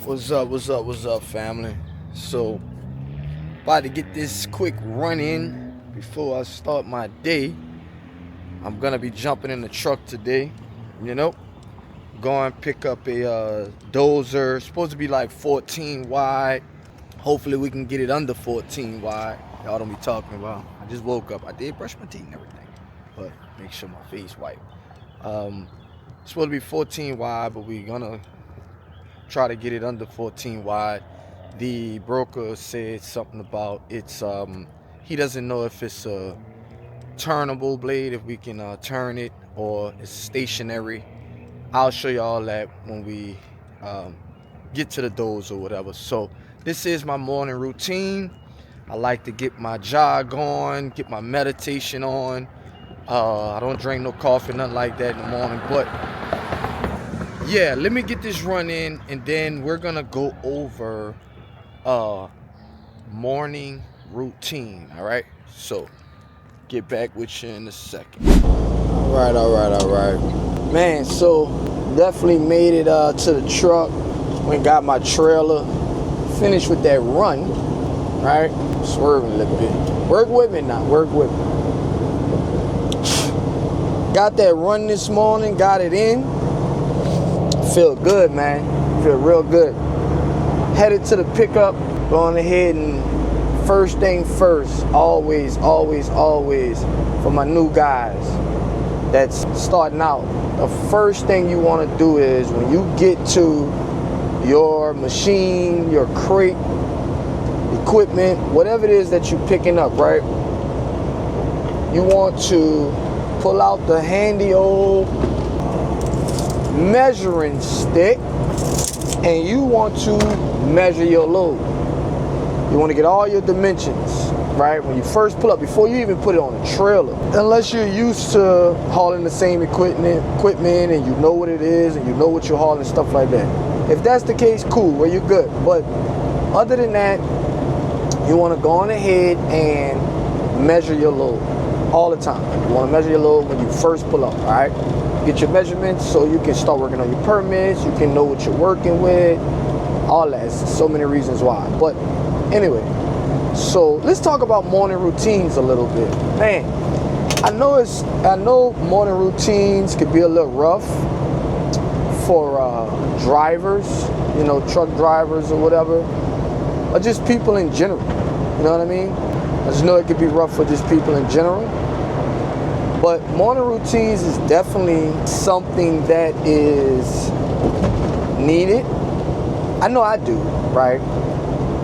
What's up, family? So, about to get this quick run in before I start my day. I'm gonna be jumping in the truck today, going pick up a Dozer. It's supposed to be like 14 wide. Hopefully we can get it under 14 wide. Y'all don't be talking about. I just woke up. I did brush my teeth and everything, but make sure my face white. It's supposed to be 14 wide, but we're gonna try to get it under 14 wide. The broker said something about it's he doesn't know if it's a turnable blade, if we can turn it, or it's stationary. I'll show y'all that when we get to the doors or whatever. So this is my morning routine. I like to get my jog on, get my meditation on. I don't drink no coffee, nothing like that in the morning, but yeah, let me get this run in, and then we're gonna go over morning routine. All right, so get back with you in a second. All right, man. So definitely made it to the truck. Went and got my trailer, finished with that run. Right, swerving a little bit. Work with me now. Work with me. Got that run this morning. Got it in. Feel good, man. Feel real good. Headed to the pickup. Going ahead and first thing first, always for my new guys that's starting out, the first thing you want to do is when you get to your machine, your crate, equipment, whatever it is that you're picking up, right? You want to pull out the handy old measuring stick, and you want to measure your load. You want to get all your dimensions, right? When you first pull up, before you even put it on a trailer, unless you're used to hauling the same equipment and you know what it is and you know what you're hauling and stuff like that. If that's the case, cool, well, you're good. But other than that, you want to go on ahead and measure your load all the time. You want to measure your load when you first pull up, all right? Get your measurements so you can start working on your permits. You can know what you're working with, all that. So many reasons why. But anyway, so let's talk about morning routines a little bit. Man, I know morning routines could be a little rough for drivers, truck drivers or whatever, or just people in general. You know what I mean? I just know it could be rough for just people in general. But morning routines is definitely something that is needed. I know I do, right?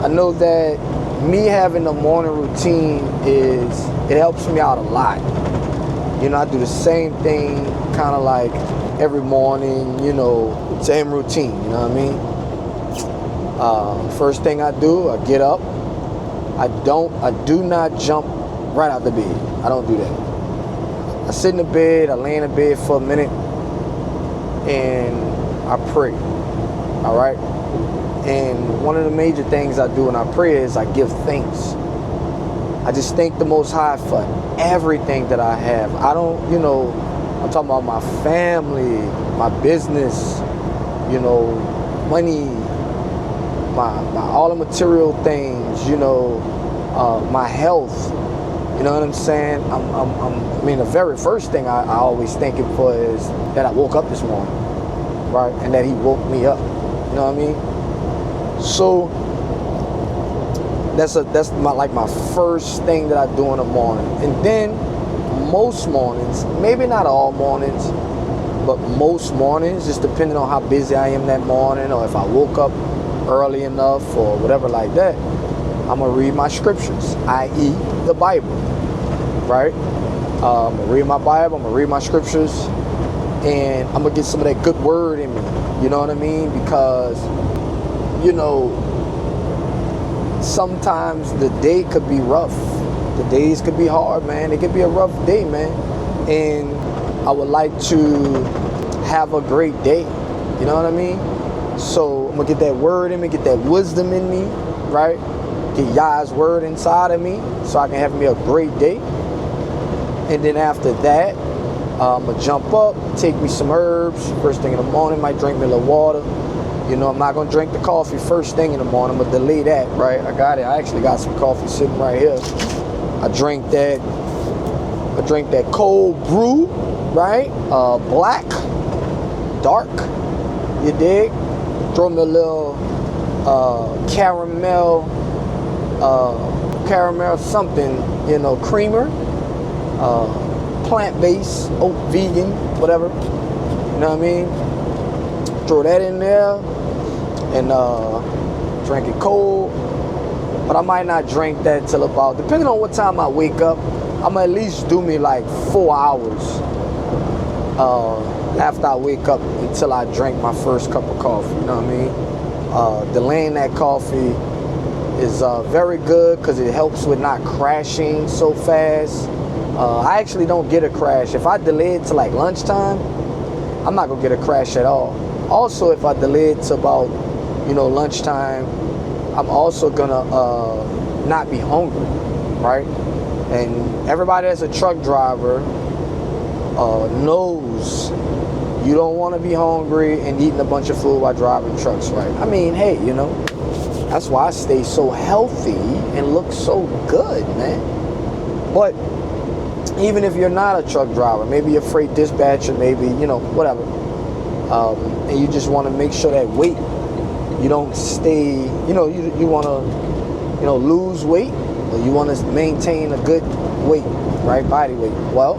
I know that me having a morning routine it helps me out a lot. I do the same thing kind of like every morning, same routine, you know what I mean? First thing I do, I get up. I do not jump right out the bed. I don't do that. I sit in the bed, I lay in the bed for a minute, and I pray, all right? And one of the major things I do when I pray is I give thanks. I just thank the Most High for everything that I have. I don't, I'm talking about my family, my business, money, my all the material things, my health. You know what I'm saying? I mean, the very first thing I always thank him for is that I woke up this morning, right? And that he woke me up. You know what I mean? So that's my first thing that I do in the morning. And then most mornings, maybe not all mornings, but most mornings, just depending on how busy I am that morning, or if I woke up early enough or whatever like that, I'm gonna read my scriptures, i.e. the Bible, right? I'm gonna read my Bible, I'm gonna read my scriptures, and I'm gonna get some of that good word in me, you know what I mean? Because, sometimes the day could be rough. The days could be hard, man. It could be a rough day, man. And I would like to have a great day, you know what I mean? So I'm gonna get that word in me, get that wisdom in me, right? Get Yah's word inside of me so I can have me a great day. And then after that, I'm gonna jump up, take me some herbs. First thing in the morning, might drink me a little water. You know, I'm not gonna drink the coffee first thing in the morning. I'm gonna delay that, right? I got it. I actually got some coffee sitting right here. I drink that cold brew, right? Black, dark, you dig? Throw me a little caramel something, you know, creamer, plant-based, oat, vegan, whatever. You know what I mean? Throw that in there and drink it cold. But I might not drink that till about, depending on what time I wake up, I'm gonna at least do me like 4 hours after I wake up until I drink my first cup of coffee. You know what I mean? Delaying that coffee is very good because it helps with not crashing so fast. I actually don't get a crash. If I delay it to like lunchtime, I'm not gonna get a crash at all. Also, if I delay it to about, you know, lunchtime, I'm also gonna not be hungry, right? And everybody that's a truck driver knows you don't want to be hungry and eating a bunch of food while driving trucks, right? I mean, hey, you know, that's why I stay so healthy and look so good, man. But even if you're not a truck driver, maybe you're a freight dispatcher, maybe, you know, whatever, and you just want to make sure that weight, you don't stay, you know, you want to, you know, lose weight, or you want to maintain a good weight, right, body weight. Well,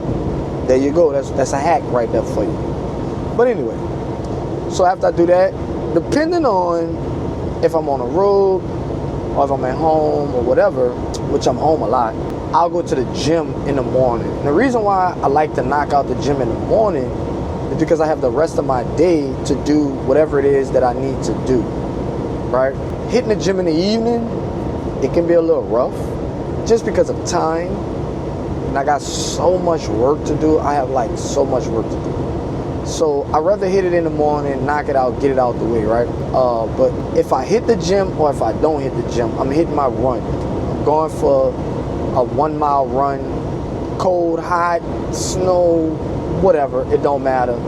there you go. That's a hack right there for you. But anyway, so after I do that, depending on if I'm on the road or if I'm at home or whatever, which I'm home a lot, I'll go to the gym in the morning. And the reason why I like to knock out the gym in the morning is because I have the rest of my day to do whatever it is that I need to do, right? Hitting the gym in the evening, it can be a little rough just because of time. And I got so much work to do. I have like so much work to do. So I'd rather hit it in the morning, knock it out, get it out the way, right? But if I hit the gym or if I don't hit the gym, I'm hitting my run. I'm going for a 1 mile run, cold, hot, snow, whatever, it don't matter.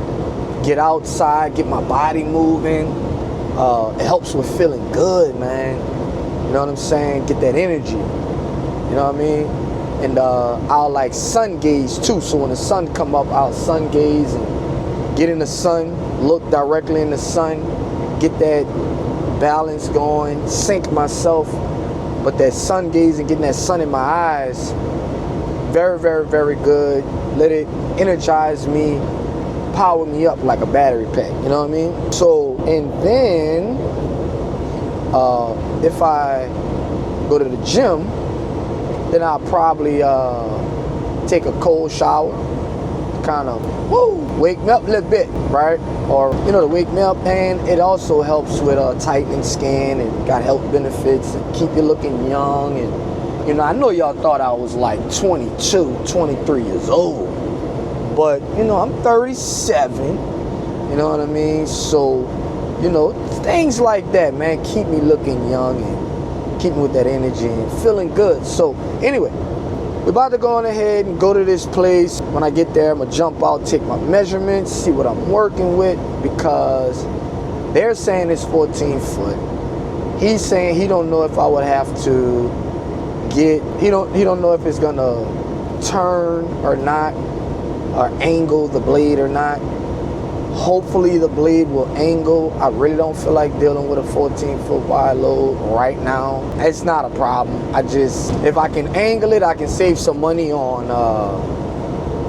Get outside, get my body moving. It helps with feeling good, man. You know what I'm saying? Get that energy. You know what I mean? And I'll like sun gaze too. So when the sun come up, I'll sun gaze and get in the sun, look directly in the sun, get that balance going, sync myself. But that sun gazing, getting that sun in my eyes, very, very, very good. Let it energize me, power me up like a battery pack, you know what I mean? So, and then, if I go to the gym, then I'll probably take a cold shower, kind of wake me up a little bit, right? Or, you know, to wake me up, and it also helps with tightening skin and got health benefits and keep you looking young. And, you know, I know y'all thought I was like 22, 23 years old, but, you know, I'm 37, you know what I mean? So, you know, things like that, man, keep me looking young and keep me with that energy and feeling good. So, anyway, we're about to go on ahead and go to this place. When I get there, I'm gonna jump out, take my measurements, see what I'm working with, because they're saying it's 14 foot. He's saying he don't know if I would have to get, he don't know if it's gonna turn or not, or angle the blade or not. Hopefully the blade will angle. I really don't feel like dealing with a 14-foot wide load right now. It's not a problem. If I can angle it, I can save some money on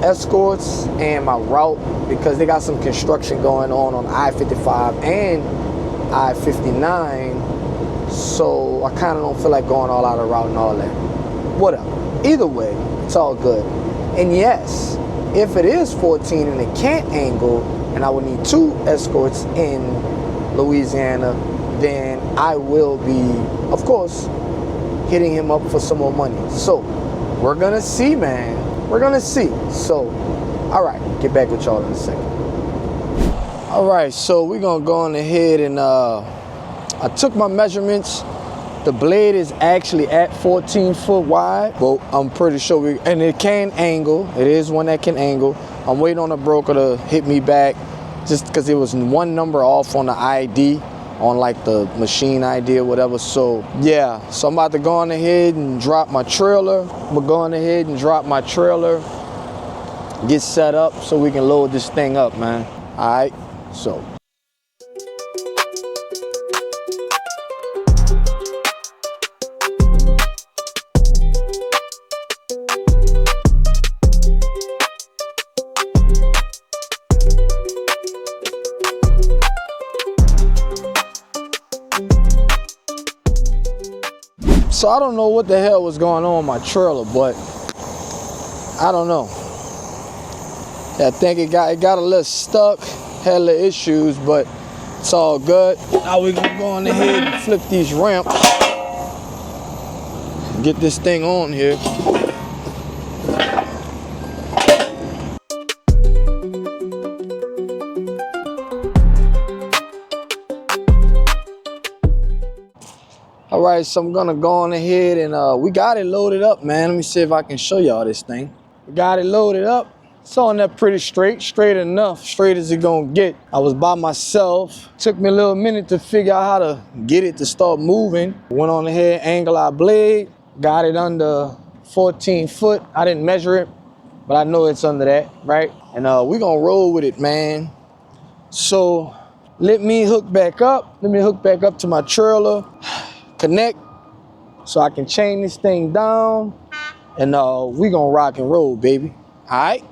escorts and my route, because they got some construction going on I-55 and I-59. So I kind of don't feel like going all out of route and all that. Whatever. Either way, it's all good. And yes, if it is 14 and it can't angle, and I would need 2 escorts in Louisiana, then I will be, of course, hitting him up for some more money. So, we're gonna see, man. We're gonna see. So, all right, get back with y'all in a second. All right, so we're gonna go on ahead and I took my measurements. The blade is actually at 14 foot wide. Well, I'm pretty sure and it can angle. It is one that can angle. I'm waiting on a broker to hit me back just because it was one number off on the ID on like the machine ID or whatever. So yeah, so I'm about to go on ahead and drop my trailer. We're going ahead and drop my trailer, get set up so we can load this thing up, man. All right, so. So I don't know what the hell was going on with my trailer, but I don't know. I think it got a little stuck, had a little issues, but it's all good. Now we're gonna go on ahead and flip these ramps, get this thing on here. All right, so I'm gonna go on ahead and we got it loaded up, man. Let me see if I can show y'all this thing. We got it loaded up. It's on there pretty straight enough, straight as it gonna get. I was by myself. Took me a little minute to figure out how to get it to start moving. Went on ahead, angle our blade, got it under 14 foot. I didn't measure it, but I know it's under that, right? And we gonna roll with it, man. So let me hook back up. Let me hook back up to my trailer. Connect so I can chain this thing down, and we gonna rock and roll, baby. All right.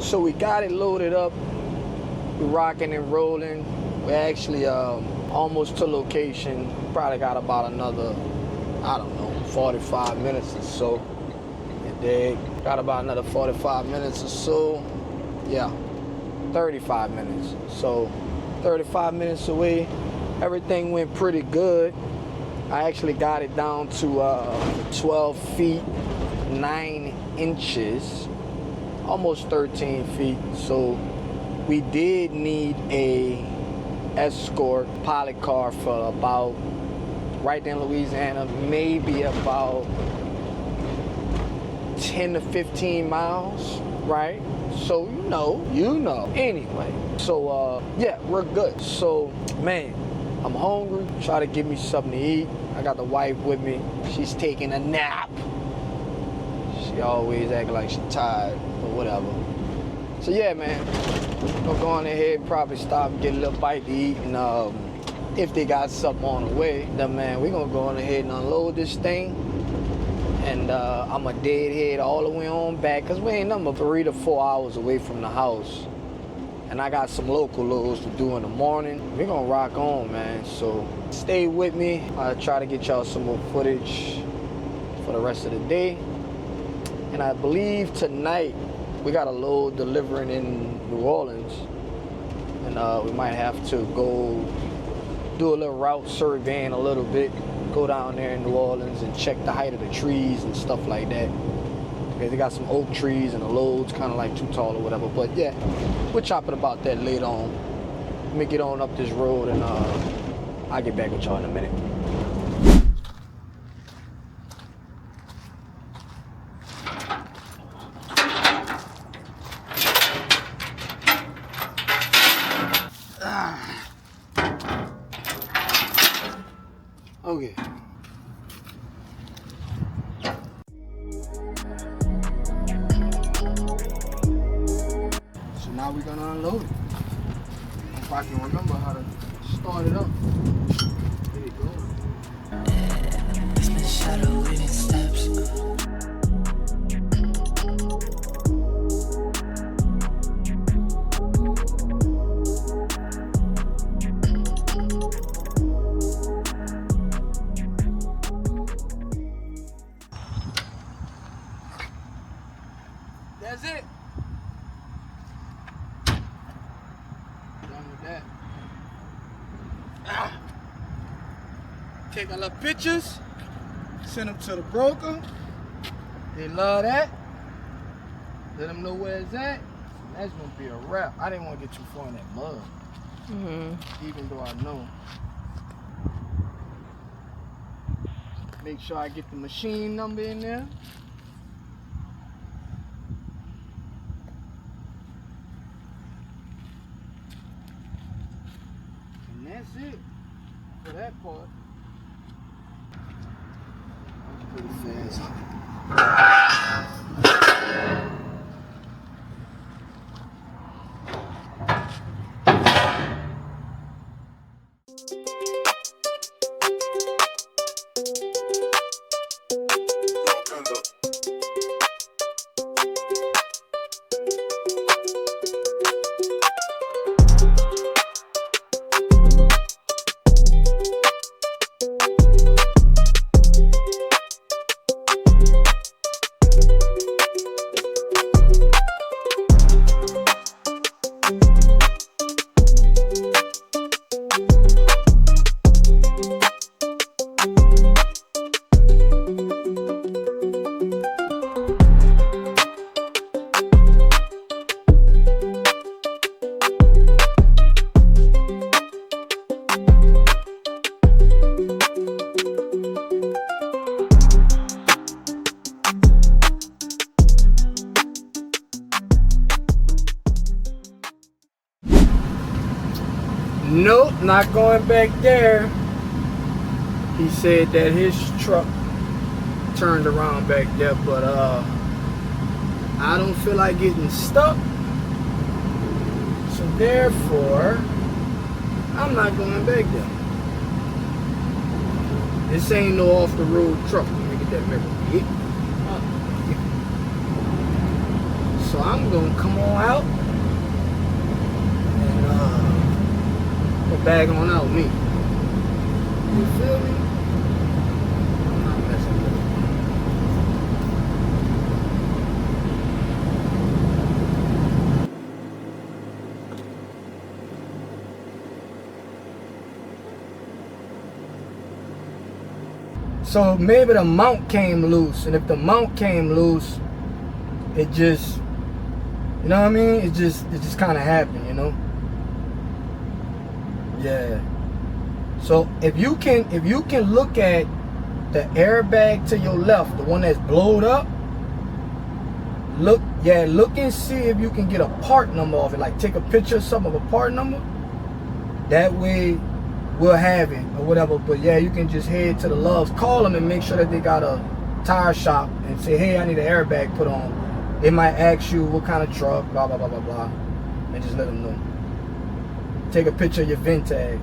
So we got it loaded up. We're rocking and rolling. We're actually almost to location. Probably got about another, I don't know, 45 minutes or so. And they got about another 45 minutes or so. Yeah, 35 minutes. So 35 minutes away. Everything went pretty good. I actually got it down to 12 feet, 9 inches. Almost 13 feet. So we did need a escort pilot car for about, right there in Louisiana, maybe about 10 to 15 miles, right? So you know. Anyway, so yeah, we're good. So man, I'm hungry. Try to give me something to eat. I got the wife with me. She's taking a nap. She always act like she's tired or whatever. So yeah, man, we'll go on ahead, probably stop and get a little bite to eat, and if they got something on the way, then man, we're gonna go on ahead and unload this thing, and I'm a deadhead all the way on back, cause we ain't number 3 to 4 hours away from the house, and I got some local loads to do in the morning. We're gonna rock on, man, so stay with me. I'll try to get y'all some more footage for the rest of the day. And I believe tonight we got a load delivering in New Orleans, and we might have to go do a little route surveying a little bit, go down there in New Orleans and check the height of the trees and stuff like that. Because they got some oak trees and the load's kind of like too tall or whatever. But yeah, we'll chop it about that later on. Let me get on up this road, and I'll get back with y'all in a minute. Okay. So now we're gonna unload it. If I can remember how to start it up. There you go. It's been shadow leading steps. That's it. Done with that. Take a little pictures, send them to the broker. They love that. Let them know where it's at. That's gonna be a wrap. I didn't want to get too far in that mud, even though I know. Make sure I get the machine number in there. And that's it for that part. Pretty fast, huh? Nope, not going back there. He said that his truck turned around back there, but I don't feel like getting stuck. So therefore, I'm not going back there. This ain't no off the road truck. Let me get that mirror. Yeah. So I'm gonna come on out and bag on out me. You feel me? I'm not messing with it. So maybe the mount came loose, and if the mount came loose, it just, you know what I mean? It just kind of happened, you know? Yeah. So if you can look at the airbag to your left, the one that's blowed up, look and see if you can get a part number off it. Like take a picture or something of a part number. That way we'll have it or whatever. But yeah, you can just head to the Loves, call them and make sure that they got a tire shop and say, hey, I need an airbag put on. They might ask you what kind of truck, blah blah blah blah blah, and just let them know. Take a picture of your VIN tag.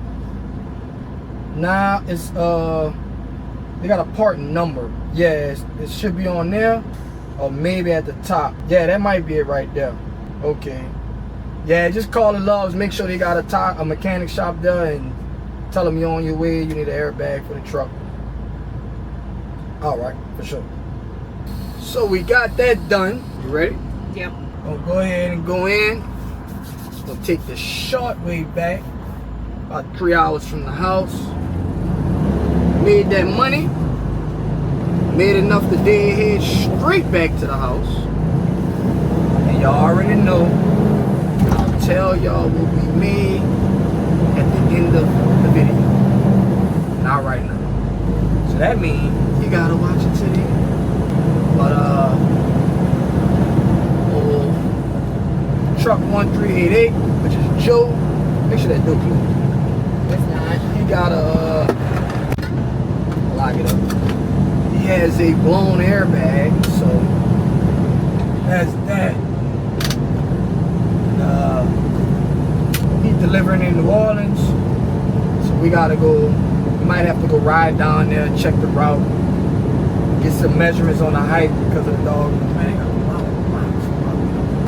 Now it's they got a part number. Yeah, it should be on there, or maybe at the top. Yeah, that might be it right there. Okay. Yeah, just call the Loves. Make sure they got a mechanic shop there, and tell them you're on your way. You need an airbag for the truck. All right, for sure. So we got that done. You ready? Yep. Gonna go ahead and go in. Gonna take the short way back, about 3 hours from the house. Made that money, made enough to head straight back to the house. And y'all already know, I'll tell y'all what we made at the end of the video. Not right now. So that means you gotta watch it to the end. But truck 1388, which is Joe. Make sure that door closed. It's not. He got a lock it up. He has a blown airbag, so that's that. He's delivering in New Orleans, so we gotta go. We might have to go ride down there, check the route, get some measurements on the height because of the dog.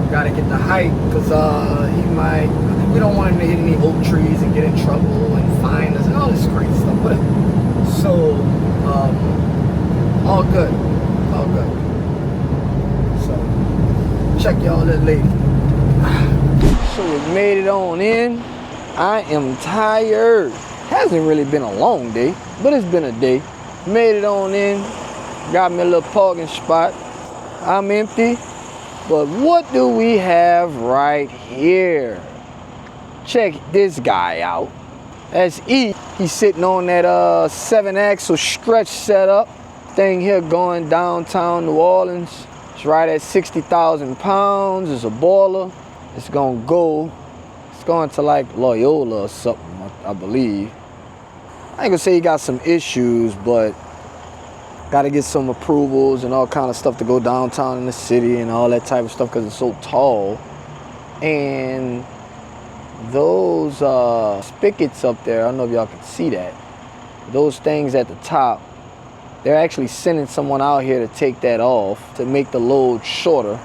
We gotta get the height because he might. We don't want him to hit any oak trees and get in trouble and fine us and all this crazy stuff, whatever. So, all good. All good. So, check y'all that later. So we made it on in. I am tired. Hasn't really been a long day, but it's been a day. Made it on in. Got me a little parking spot. I'm empty. But what do we have right here? Check this guy out. That's E. He's sitting on that 7-axle stretch setup thing here going downtown New Orleans. It's right at 60,000 pounds. It's a boiler. It's going to like Loyola or something, I believe. I ain't gonna say he got some issues, but got to get some approvals and all kind of stuff to go downtown in the city and all that type of stuff because it's so tall. And those spigots up there, I don't know if y'all can see that. Those things at the top, they're actually sending someone out here to take that off to make the load shorter.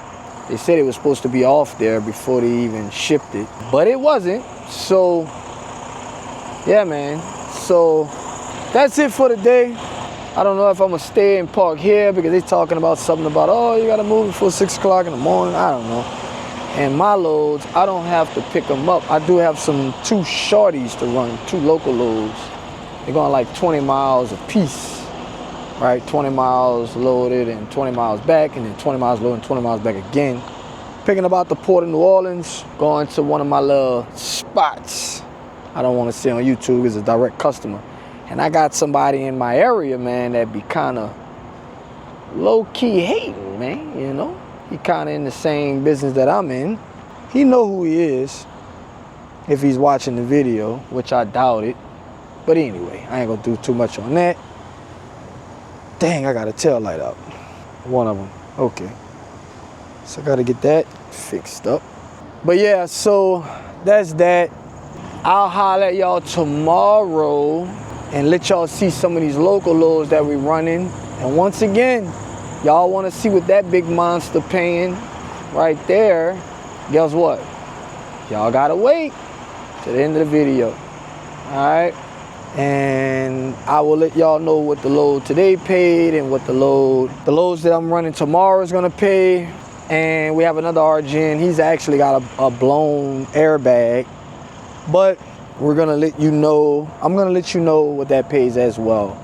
They said it was supposed to be off there before they even shipped it, but it wasn't. So, yeah, man. So, that's it for today. I don't know if I'm gonna stay and park here because they're talking about something about, oh, you gotta move before 6 o'clock in the morning. I don't know. And my loads, I don't have to pick them up. I do have two shorties to run, 2 local loads. They're going like 20 miles a piece, right? 20 miles loaded and 20 miles back, and then 20 miles loaded and 20 miles back again. Picking up out the port of New Orleans, going to one of my little spots. I don't want to say on YouTube because it's a direct customer. And I got somebody in my area, man, that be kind of low-key hating, man, you know? He kind of in the same business that I'm in. He know who he is if he's watching the video, which I doubt it. But anyway, I ain't gonna do too much on that. Dang, I got a tail light out. One of them, okay. So I gotta get that fixed up. But yeah, so that's that. I'll holler at y'all tomorrow and let y'all see some of these local loads that we running. And once again, y'all want to see what that big monster paying right there. Guess what? Y'all gotta wait to the end of the video. Alright? And I will let y'all know what the load today paid and what the loads that I'm running tomorrow is gonna pay. And we have another RGN. He's actually got a blown airbag. But we're gonna let you know, I'm gonna let you know what that pays as well.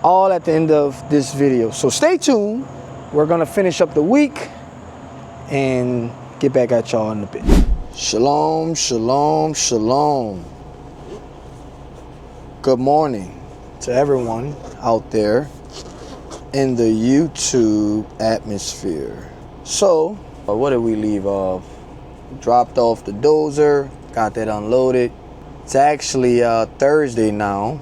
All at the end of this video. So stay tuned. We're gonna finish up the week and get back at y'all in a bit. Shalom, shalom, shalom. Good morning to everyone out there in the YouTube atmosphere. So, what did we leave off? Dropped off the Dozer, got that unloaded. It's actually Thursday now.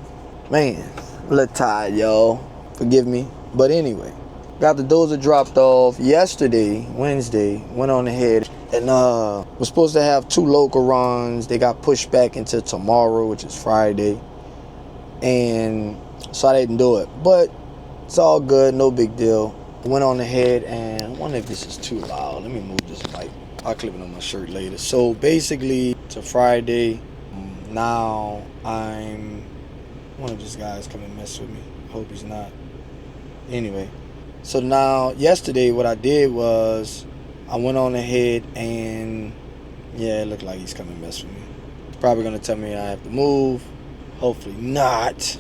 Man, I'm a little tired, y'all. Forgive me. But anyway, got the Dozer dropped off yesterday, Wednesday. Went on ahead and was supposed to have 2 local runs. They got pushed back into tomorrow, which is Friday. And so I didn't do it. But it's all good, no big deal. Went on ahead and I wonder if this is too loud. Let me move this mic. I'll clip it on my shirt later. So basically, it's a Friday. Now one of these guys come and mess with me. Hope he's not. Anyway, so now yesterday what I did was I went on ahead and yeah, it looked like he's coming and mess with me. He's probably gonna tell me I have to move. Hopefully not,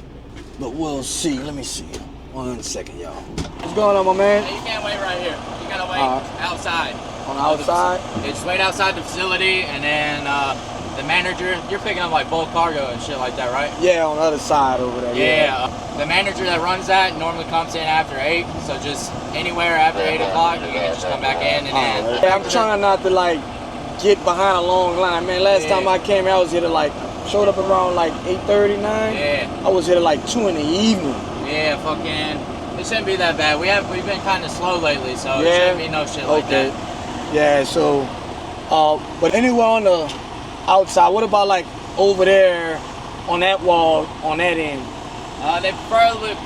but we'll see. Let me see. 1 second, y'all. What's going on, my man? You can't wait right here. You gotta wait outside. On the outside? Just wait outside the facility, and then the manager, you're picking up like bulk cargo and shit like that, right? Yeah, on the other side over there. Yeah. The manager that runs that normally comes in after 8, so just anywhere after 8 o'clock, you can just come back in and then. Yeah, I'm trying not to like get behind a long line, man. Last time I came here, I was here to like, showed up around like 8:30, 9. Yeah. I was here to like 2 in the evening. Yeah, fucking. It shouldn't be that bad. We've been kind of slow lately, so it shouldn't be no shit like that. Yeah. So, but anywhere on the outside, what about like over there on that wall on that end? They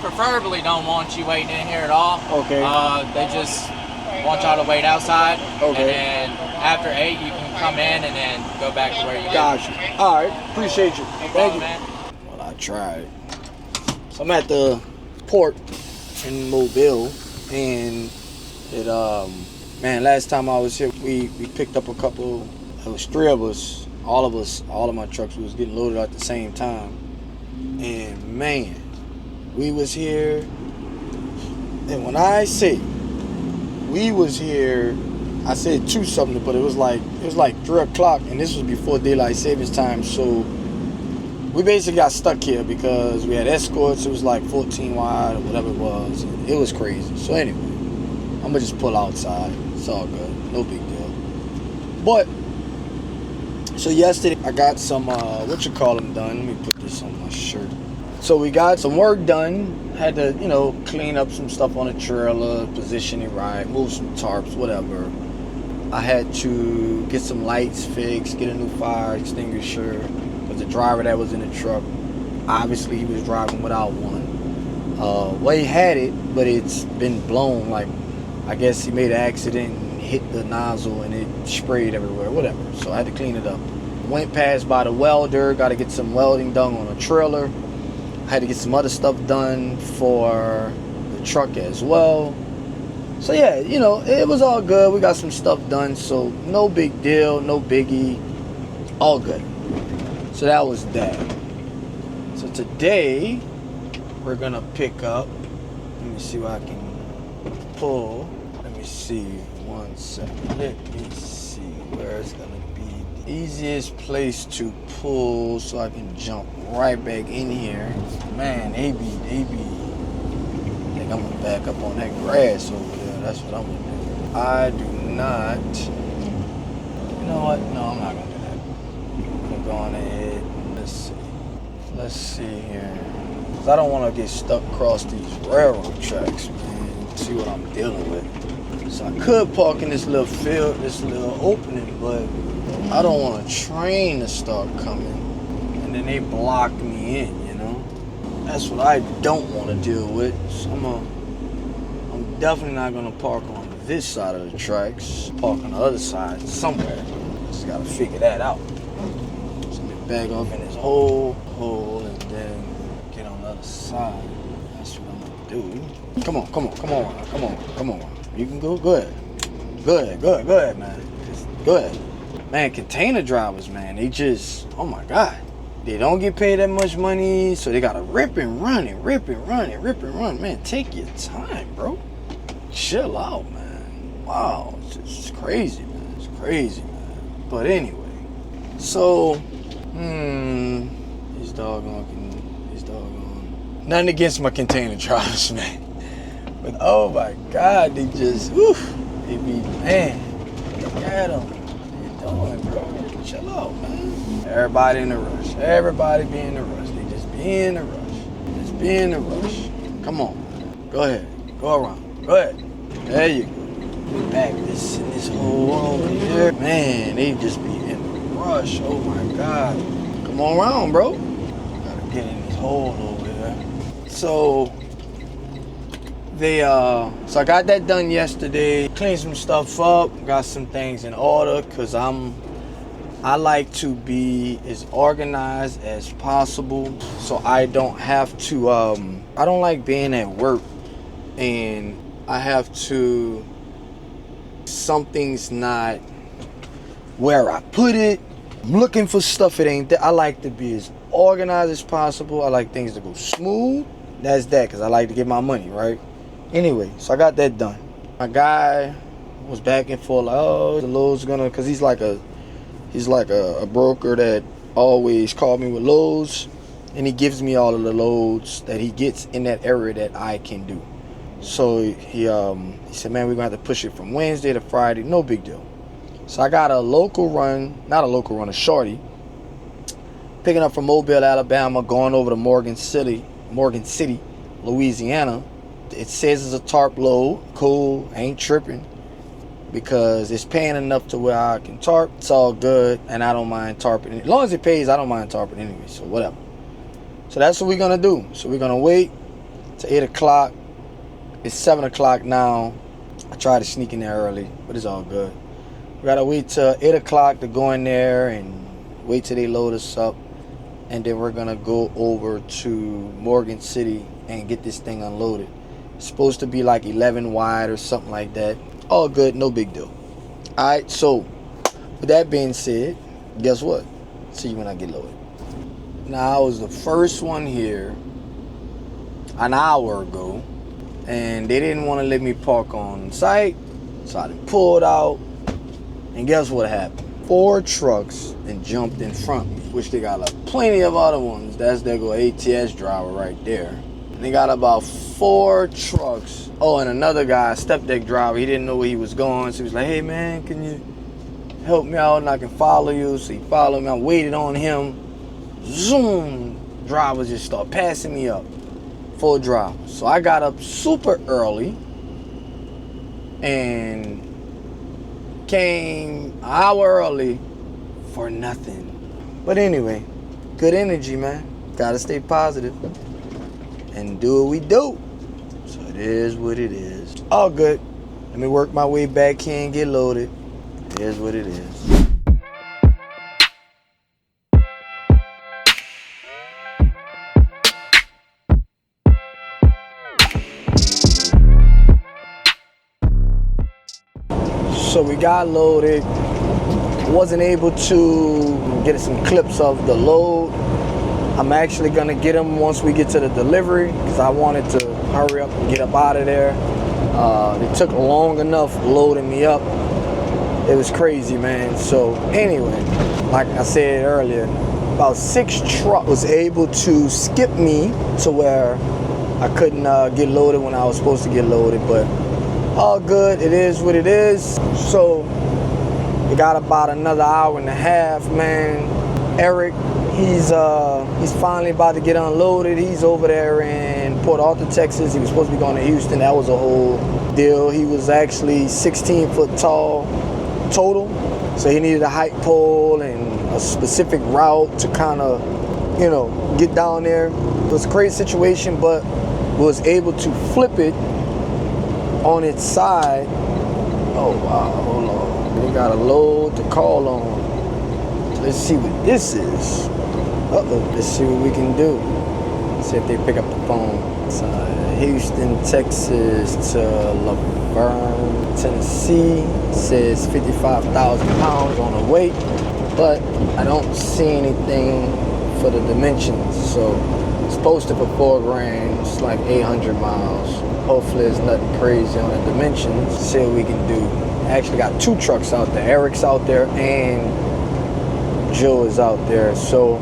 preferably don't want you waiting in here at all. Okay. They just want y'all to wait outside. Okay. And then after 8, you can come in and then go back to where you Gotcha. All right. Appreciate you. Thank you. Man. Well, I tried. So I'm at the port in Mobile, and it man, last time I was here, we picked up a couple. It was 3 of us. All of my trucks was getting loaded at the same time, and man, we was here. And when I say we was here, I said 2 something, but it was like 3 o'clock, and this was before daylight savings time. So we basically got stuck here because we had escorts. It was like 14 wide or whatever it was. It was crazy. So anyway, I'm gonna just pull outside. It's all good, no big deal. But so yesterday I got some done. Let me put this on my shirt. So we got some work done. Had to, clean up some stuff on the trailer, position it right, move some tarps, whatever. I had to get some lights fixed, get a new fire extinguisher, because the driver that was in the truck, obviously he was driving without one. Well, he had it, but it's been blown. Like, I guess he made an accident and hit the nozzle and it sprayed everywhere, whatever. So I had to clean it up. Went past by the welder, got to get some welding done on a trailer. I had to get some other stuff done for the truck as well. So yeah, it was all good. We got some stuff done, so no big deal, no biggie, all good. So that was that. So today, we're gonna pick up, let me see what I can pull. Let me see, 1 second. Let me see where it's gonna be the easiest place to pull so I can jump right back in here. Man, they be, I think I'm gonna back up on that grass over there. That's what I'm gonna do. I do not, you know what? No, I'm not gonna do that. I'm gonna go on ahead. Let's see here. Cause I don't wanna get stuck across these railroad tracks, man. See what I'm dealing with. So I could park in this little field, this little opening, but I don't want a train to start coming and then they block me in, That's what I don't want to deal with. So I'm definitely not gonna park on this side of the tracks. Park on the other side somewhere. Just gotta figure that out. So let me back off in this hole, and then get on the other side. That's what I'm gonna do. Come on. You can go. Go ahead, man. Go ahead. Man, container drivers, man, they just, oh my God. They don't get paid that much money, so they gotta rip and run. Man, take your time, bro. Chill out, man. Wow, it's just crazy, man. It's crazy, man. But anyway, so, these doggone. Nothing against my container drivers, man. But oh my God, they just, they be, man, look at them. What you doing, bro? Chill out, man. Everybody in a rush. Everybody be in a rush. They just be in a rush. Just be in a rush. Come on. Go ahead. Go around. Go ahead. There you go. Back this hole over here. Man, they just be in a rush. Oh my God. Come on around, bro. Gotta get in this hole over there. So so I got that done yesterday. Cleaned some stuff up. Got some things in order because I like to be as organized as possible so I don't have to, I don't like being at work and I have to, something's not where I put it. I'm looking for stuff, it ain't there. I like to be as organized as possible. I like things to go smooth. That's that, because I like to get my money, right? Anyway, so I got that done. My guy was back and forth like, oh, the load's gonna, because he's like a broker that always called me with loads, and he gives me all of the loads that he gets in that area that I can do. So he said, man, we're gonna have to push it from Wednesday to Friday, no big deal. So I got a local run, a shorty, picking up from Mobile, Alabama, going over to Morgan City, Louisiana. It says it's a tarp load. Cool, ain't tripping. Because it's paying enough to where I can tarp. It's all good, and I don't mind tarping. As long as it pays, I don't mind tarping anyway, so whatever. So that's what we're gonna do. So we're gonna wait to 8 o'clock. It's 7 o'clock now. I tried to sneak in there early, but it's all good. We gotta wait till 8 o'clock to go in there and wait till they load us up. And then we're gonna go over to Morgan City and get this thing unloaded. It's supposed to be like 11 wide or something like that. All good, no big deal. Alright, so with that being said, guess what? See you when I get loaded. Now, I was the first one here an hour ago, and they didn't want to let me park on site, so I done pulled out, and guess what happened? 4 trucks and jumped in front of me, which they got plenty of other ones. That's there go ATS driver right there. And they got about 4 trucks. Oh, and another guy, step deck driver, he didn't know where he was going, so he was like, hey man, can you help me out and I can follow you? So he followed me. I waited on him. Zoom, drivers just start passing me up. Full drive. So I got up super early and came an hour early for nothing. But anyway, good energy, man. Gotta stay positive and do what we do. So it is what it is. All good. Let me work my way back here and get loaded. It is what it is. So we got loaded. Wasn't able to get some clips of the load. I'm actually gonna get them once we get to the delivery because I wanted to hurry up and get up out of there. It took long enough loading me up. It was crazy, man. So anyway, like I said earlier, about 6 trucks was able to skip me to where I couldn't get loaded when I was supposed to get loaded, but all good. It is what it is. So we got about another hour and a half, man. Eric, he's finally about to get unloaded. He's over there in Port Arthur, Texas. He was supposed to be going to Houston. That was a whole deal. He was actually 16 foot tall total, so he needed a height pole and a specific route to kind of, you know, get down there. It was a crazy situation, but was able to flip it on its side. Oh wow, hold on. We got a load to call on. Let's see what this is. Uh-oh, let's see what we can do. See if they pick up the phone. It's Houston, Texas to Laverne, Tennessee. It says 55,000 pounds on the weight, but I don't see anything for the dimensions. So it's posted for $4,000. It's like 800 miles. Hopefully there's nothing crazy on the dimensions. See what we can do. I actually got 2 trucks out there. Eric's out there and Joe is out there. So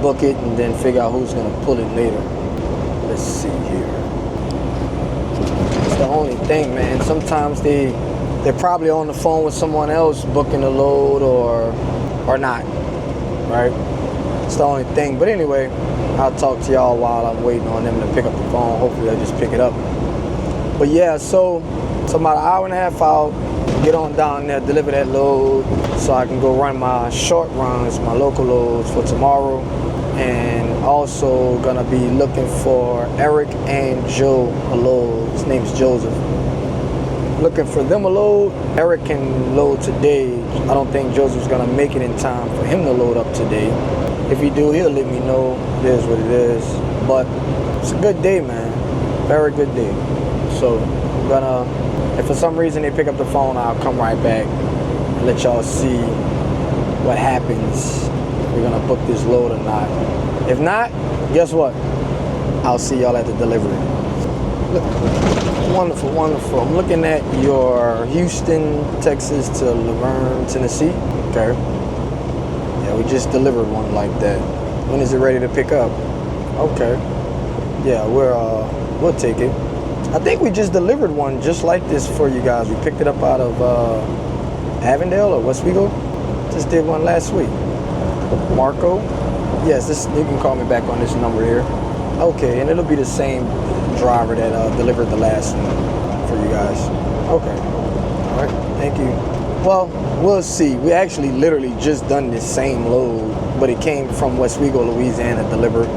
book it and then figure out who's gonna pull it later. Let's see here. It's the only thing, man. Sometimes they're probably on the phone with someone else booking a load or not, right? It's the only thing. But anyway, I'll talk to y'all while I'm waiting on them to pick up the phone. Hopefully they'll just pick it up. But yeah, so about an hour and a half out, get on down there, deliver that load so I can go run my short runs, my local loads for tomorrow. And also gonna be looking for Eric and Joe a load. His name's Joseph. Looking for them a load. Eric can load today. I don't think Joseph's gonna make it in time for him to load up today. If he do, he'll let me know. It is what it is. But it's a good day, man. Very good day. So I'm gonna, if for some reason they pick up the phone, I'll come right back and let y'all see what happens. We're gonna book this load or not. If not, guess what? I'll see y'all at the delivery. Look, wonderful, wonderful. I'm looking at your Houston, Texas to Laverne, Tennessee. Okay. Yeah, we just delivered one like that. When is it ready to pick up? Okay. Yeah, we'll take it. I think we just delivered one just like this for you guys. We picked it up out of Avondale or Westwego. Just did one last week. Marco. Yes, you can call me back on this number here. Okay, and it'll be the same driver that delivered the last one for you guys. Okay. All right. Thank you. Well, we'll see. We actually literally just done this same load, but it came from Oswego, Louisiana, delivered,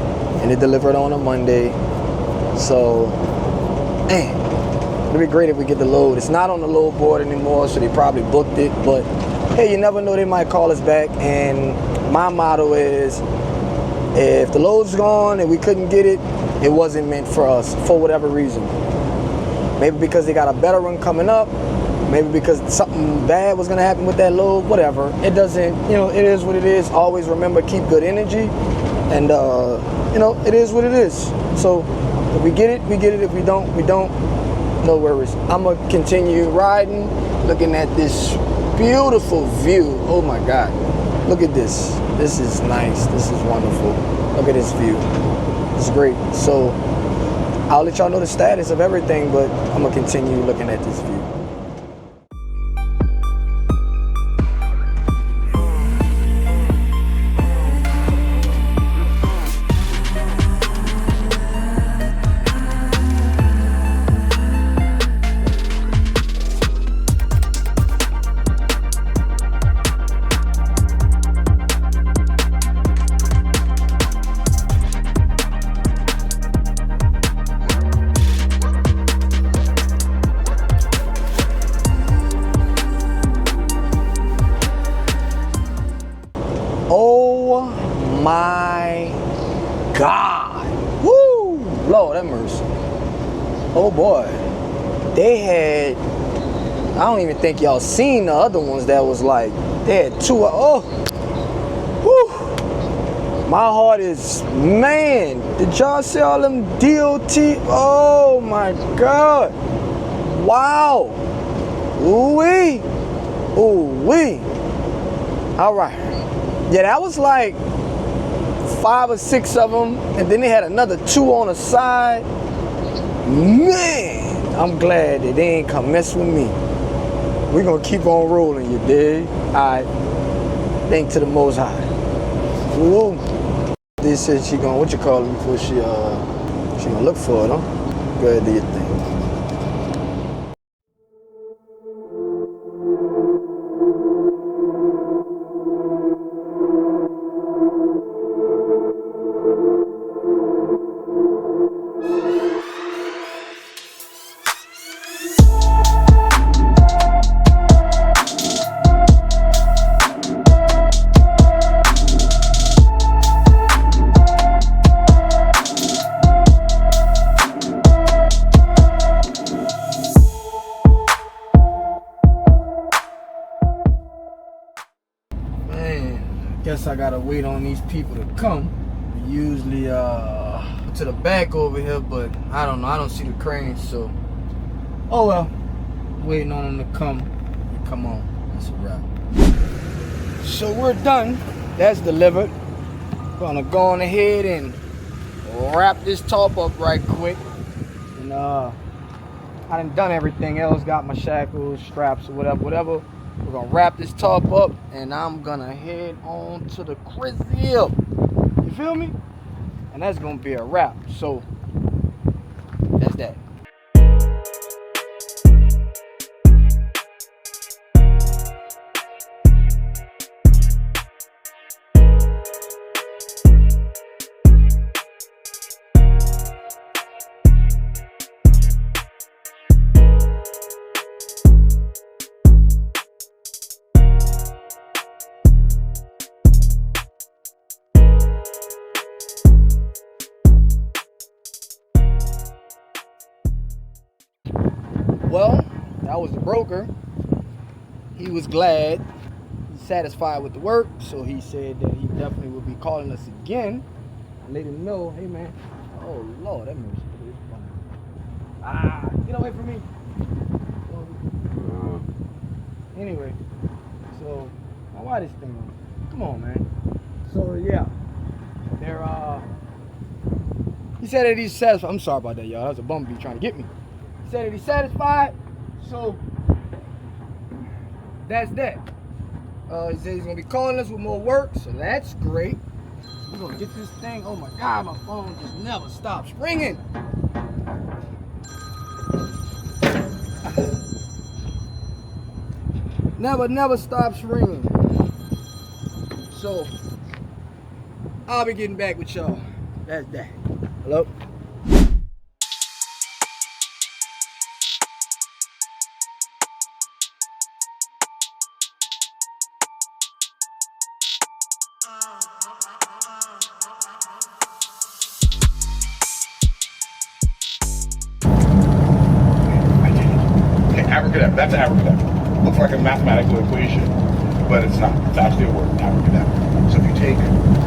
and it delivered on a Monday. So, man, it'd be great if we get the load. It's not on the load board anymore, so they probably booked it. But hey, you never know, they might call us back. And my motto is, if the load's gone and we couldn't get it, it wasn't meant for us for whatever reason. Maybe because they got a better one coming up. Maybe because something bad was gonna happen with that load. Whatever. It doesn't. You know, it is what it is. Always remember, keep good energy, and you know, it is what it is. So if we get it, we get it. If we don't, we don't. No worries. I'm gonna continue riding, looking at this beautiful view. Oh my God. Look at this. This is nice. This is wonderful. Look at this view. It's great. So I'll let y'all know the status of everything, but I'm gonna continue looking at this view. Oh my God. Woo! Lord have mercy. Oh boy. They had, I don't even think y'all seen the other ones that was like, they had two, oh. Woo! My heart is, man, did y'all see all them DOT? Oh my God. Wow. Ooh-wee. Ooh-wee. All right. Yeah, that was like 5 or 6 of them, and then they had another 2 on the side. Man, I'm glad that they ain't come mess with me. We're gonna keep on rolling, you dig? All right, thank to the Most High. Woo. They said she gonna, what you call it, before she gonna look for it, huh? Go ahead, do your thing. Guess I gotta wait on these people to come. Usually to the back over here, but I don't know, I don't see the cranes, so oh well. Waiting on them to come. Come on, that's a wrap. So we're done. That's delivered. Gonna go on ahead and wrap this top up right quick. And I done everything else, got my shackles, straps, or whatever. We're gonna wrap this top up, and I'm gonna head on to the crib. You feel me? And that's gonna be a wrap. So that's that. Well, that was the broker. He was glad, he's satisfied with the work, so he said that he definitely will be calling us again and let him know, hey man, oh Lord, that mercy. Get away from me. Anyway, so why this thing on? Come on, man. So yeah, he said that he's satisfied. I'm sorry about that, y'all. That was a bumblebee trying to get me. He said that he's satisfied, so that's that. He said he's gonna be calling us with more work, so that's great. We're gonna get this thing. Oh my God, my phone just never stops ringing. Never stops ringing. So I'll be getting back with y'all. That's that. Hello? Abracadabra, that's abracadabra. Looks like a mathematical equation, but it's not. It's actually a word, abracadabra. So if you take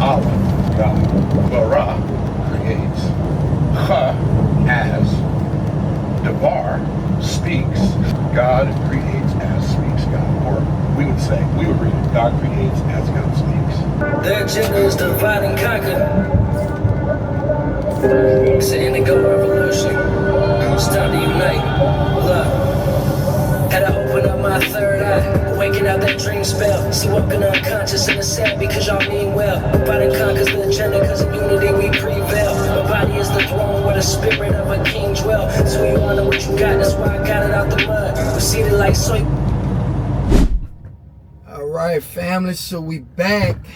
Allah, God, bara, creates, 𝐶 as, dabar, speaks, God creates as speaks God. Or we would read it, God creates as God speaks. Their agenda is divide and conquer. It's an indigo revolution. It's time to unite. Look. Had to open up my third eye, waking out that dream spell. See walking unconscious in the sad because y'all mean well. Fighting conquers the agenda cause in unity we prevail. My body is the throne where the spirit of a king dwell. So you honor what you got, that's why I got it out the mud. We seated like soy. Alright family, so we back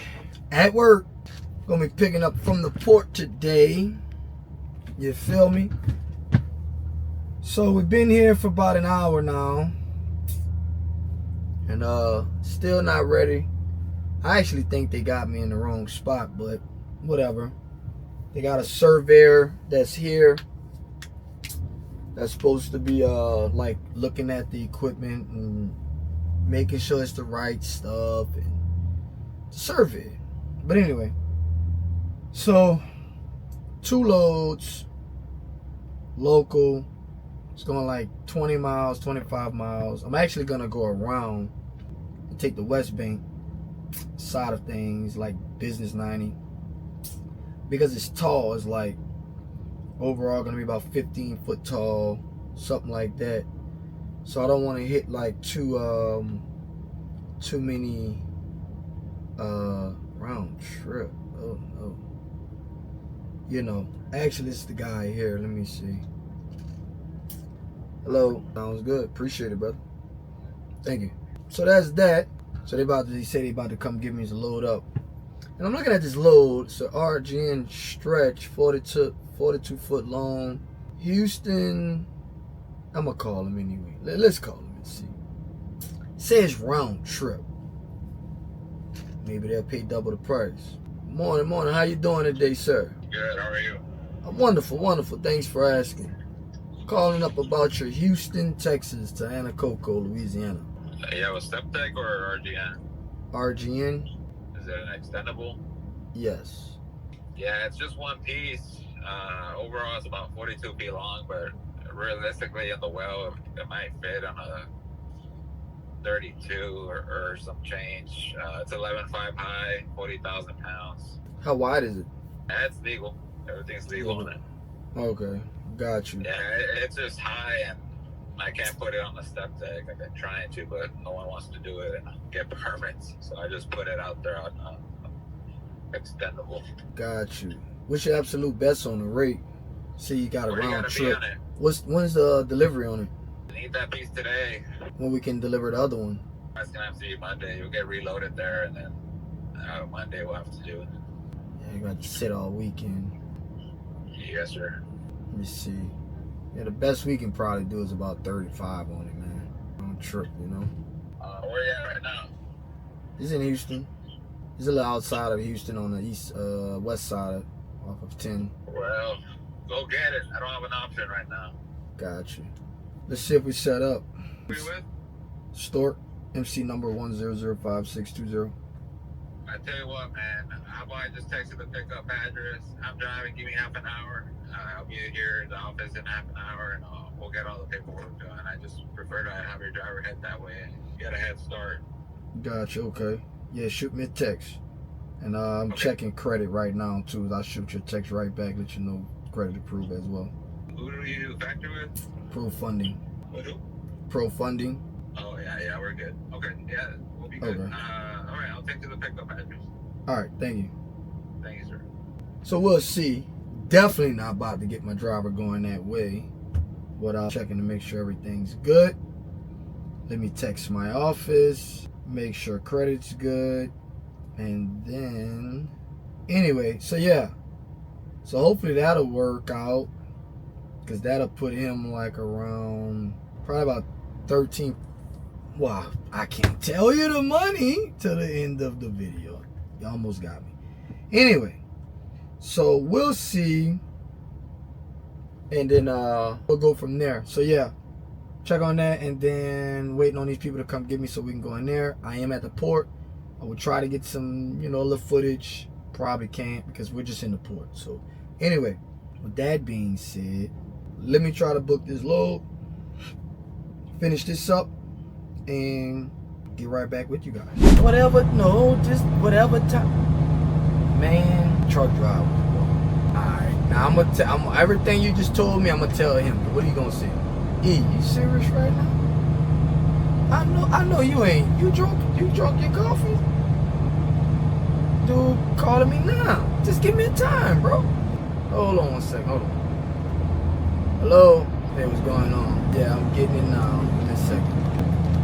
at work. Gonna be picking up from the port today. You feel me? So we've been here for about an hour now. And still not ready. I actually think they got me in the wrong spot, but whatever. They got a surveyor that's here that's supposed to be like looking at the equipment and making sure it's the right stuff and survey. But anyway, so 2 loads, local. It's going like 20 miles, 25 miles. I'm actually gonna go around and take the West Bank side of things, like Business 90, because it's tall. It's like overall gonna be about 15 foot tall, something like that. So I don't want to hit like too many round trip. Oh no. You know, actually this is the guy here. Let me see. Hello. Sounds good. Appreciate it, brother. Thank you. So that's that. So they say they about to come give me the load up. And I'm looking at this load. It's a RGN stretch, 42 foot long. Houston. I'm gonna call him anyway. Let's call him and see. It says round trip. Maybe they'll pay double the price. Morning. How you doing today, sir? Good, how are you? I'm wonderful. Thanks for asking. Calling up about your Houston, Texas to 𝐾𝐒, Louisiana. You have a step deck or RGN? RGN? Is it an extendable? Yes. Yeah, it's just one piece. Overall, it's about 42 feet long, but realistically, in the well, it might fit on a 32 or some change. It's 11.5 high, 40,000 pounds. How wide is it? Yeah, it's legal. Everything's legal on it. Okay, got you. Yeah, it's just high, and I can't put it on the step deck. I've been trying to, but no one wants to do it and get permits. So I just put it out there on extendable. Got you. What's your absolute best on the rate? See, you got a round trip. On it? When's the delivery on it? I need that piece today. When we can deliver the other one? That's gonna have to be Monday. You'll get reloaded there, and then Monday we'll have to do it. Yeah, you got to sit all weekend. Yes, sir. Let me see. Yeah, the best we can probably do is about 35 on it, man. On trip, you know. Where you at right now? It's in Houston. It's a little outside of Houston on the west side off of 10. Well, go get it. I don't have an option right now. Got you. Let's see if we set up. Who you with? Stork, MC number 1005620. I tell you what, man. How about I just text you the pickup address? I'm driving. Give me half an hour. I'll be here in the office in half an hour, and we'll get all the paperwork done. I just prefer to have your driver head that way and get a head start. Gotcha. Okay. Yeah, shoot me a text, and I'm checking credit right now too. I'll shoot you a text right back, let you know credit approved as well. Who do you factor with? Pro Funding. With who? Pro Funding. Oh yeah, we're good. Okay, yeah, we'll be good. Okay. All right, I'll take to the pickup address. All right. Thank you. Thank you, sir. So we'll see. Definitely not about to get my driver going that way. without checking to make sure everything's good. Let me text my office, make sure credit's good, and then anyway, so yeah, so hopefully that'll work out, because that'll put him like around probably about 13. Wow, I can't tell you the money till the end of the video. You almost got me. Anyway, so we'll see, and then we'll go from there. So yeah, check on that, and then waiting on these people to come get me so we can go in there. I am at the port. I will try to get some, you know, a little footage. Probably can't because we're just in the port. So anyway, with that being said, let me try to book this load, finish this up, and get right back with you guys. Whatever, no, just whatever time. Man, truck driver. Alright, now I'm gonna tell everything you just told me, I'm gonna tell him. What are you gonna say? E, you serious right now? I know you ain't. You drunk your coffee? Dude calling me now. Just give me a time, bro. Hold on one second, hold on. Hello? Hey, what's going on? Yeah, I'm getting it now. Give me a second.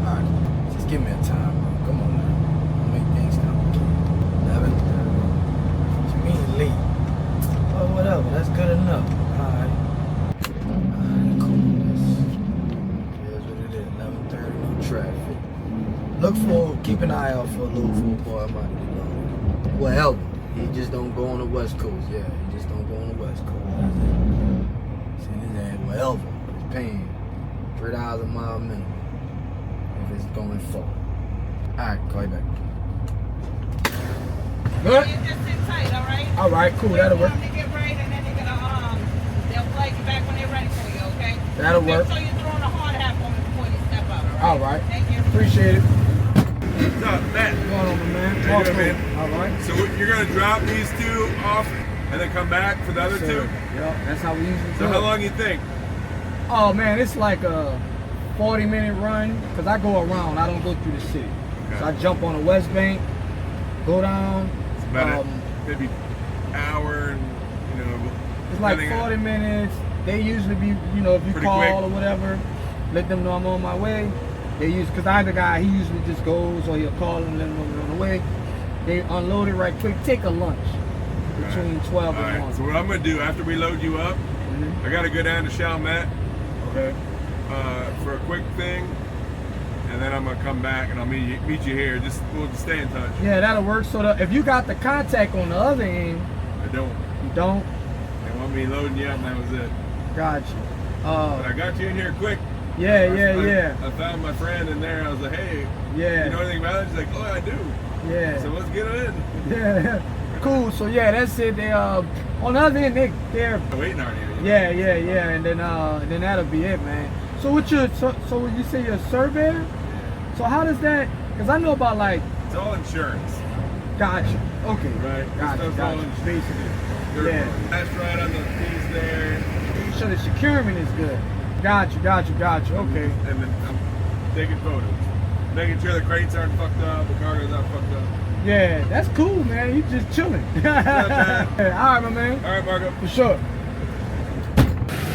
Alright, just give me a time, bro. Come on now. I'll make things complicated. 11:30. What you mean late? Oh, whatever. That's good enough. Alright. Alright, cool. Here's what it is. 11:30, no traffic. Look for, keep an eye out for a little fool boy. I'm about to get loaded. Well, he just don't go on the West Coast. Yeah, he just don't go on the West Coast. That's it. Send his ass wherever. He's paying $3 a mile minimum if it's going far. Alright, call you back. Good? You just sit tight, all right? All right, cool. That'll work. Wait for them to get right, and then they're gonna they'll flag you back when they're ready for you, okay? That'll work. Make sure you're throwing a hard hat on them before you step out, All right. Thank you. Appreciate it. What's up, Matt? What's going on, man? How you doing, man? All right. So you're gonna drop these two off and then come back for the other two? Yeah, that's how we usually do So it. how long you think? Oh man, it's like a 40-minute run because I go around. I don't go through the city. Okay. So I jump on the West Bank, go down. It's about maybe hour and It's like 40 minutes. They usually be, if you Pretty call quick. or whatever, let them know I'm on my way. They use, because I have a guy, he usually just goes or he'll call and let them know we're on the way. They unload it right quick. Take a lunch between 12 All and right. 1. So what I'm gonna do after we load you up, I gotta go down to Chalmette. Okay. For a quick thing, and then I'm gonna come back and I'll meet you here. We'll just stay in touch. Yeah, that'll work. So if you got the contact on the other end, I don't. you don't. They want me loading you up, and that was it. Got you. But I got you in here quick. Yeah. I found my friend in there. I was like, hey, Yeah. you know anything about it? She's like, oh, I do. Yeah. So let's get in. Yeah. Cool. So yeah, that's it. They on the other end, they're Waiting on you. yeah, and then that'll be it, man. So what so you say you're a surveyor? So how does that? Because I know about like. It's all insurance. Gotcha. Okay. Right. Gotcha. This stuff's all Gotcha. insurance. Basically. Yeah. That's right on the piece there. So the securement is good. Gotcha. Okay. And then I'm taking photos. Making sure the crates aren't fucked up, the cargo's not fucked up. Yeah, that's cool, man. You just chilling. bad. All right, my man. All right, Marco. For sure.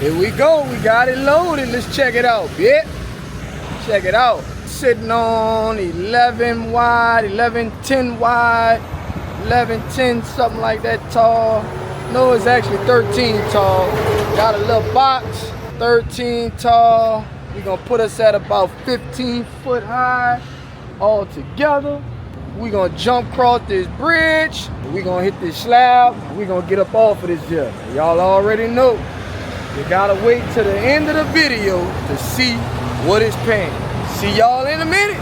Here we go. We got it loaded. Let's check it out, bitch. Check it out. Sitting on 11 wide, 11-10 wide, 11-10, something like that tall. No, it's actually 13 tall. Got a little box, 13 tall. We're gonna put us at about 15 foot high all together. We're gonna jump across this bridge. We're gonna hit this slab. We're gonna get up off of this here. Y'all already know. You gotta wait till the end of the video to see what it's paying. See y'all in a minute.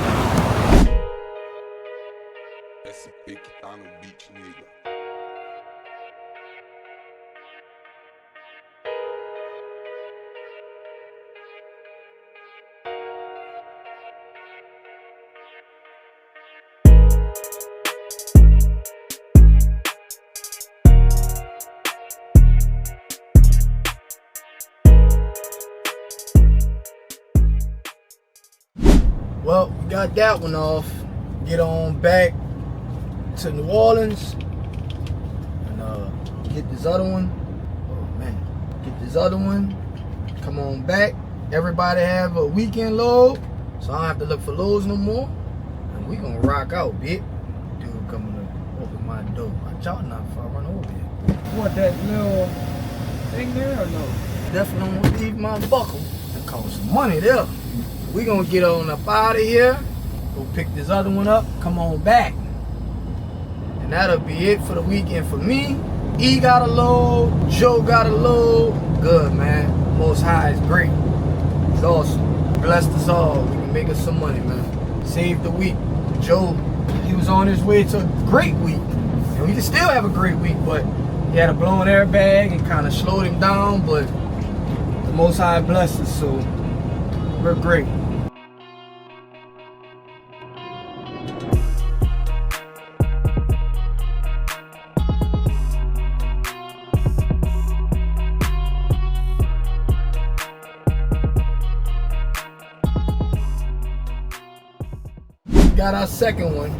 That's a big on the beach, nigga. Well, we got that one off. Get on back to New Orleans and get this other one. Oh man, get this other one. Come on back. everybody have a weekend load, so I don't have to look for loads no more. And we gonna rock out, bitch. Dude coming to open my door. Watch out now before I run over here. What, that little thing there or no? Definitely don't want to leave my buckle. It costs some money there. We gonna get on up out of here. Go pick this other one up. Come on back. And that'll be it for the weekend for me. E got a load. Joe got a load. Good, man. Most High is great. It's awesome. Blessed us all. We can make us some money, man. Save the week. Joe, he was on his way to a great week. And we can still have a great week, but he had a blown airbag and kind of slowed him down, but the Most High blessed us, so we're great. Got our second one,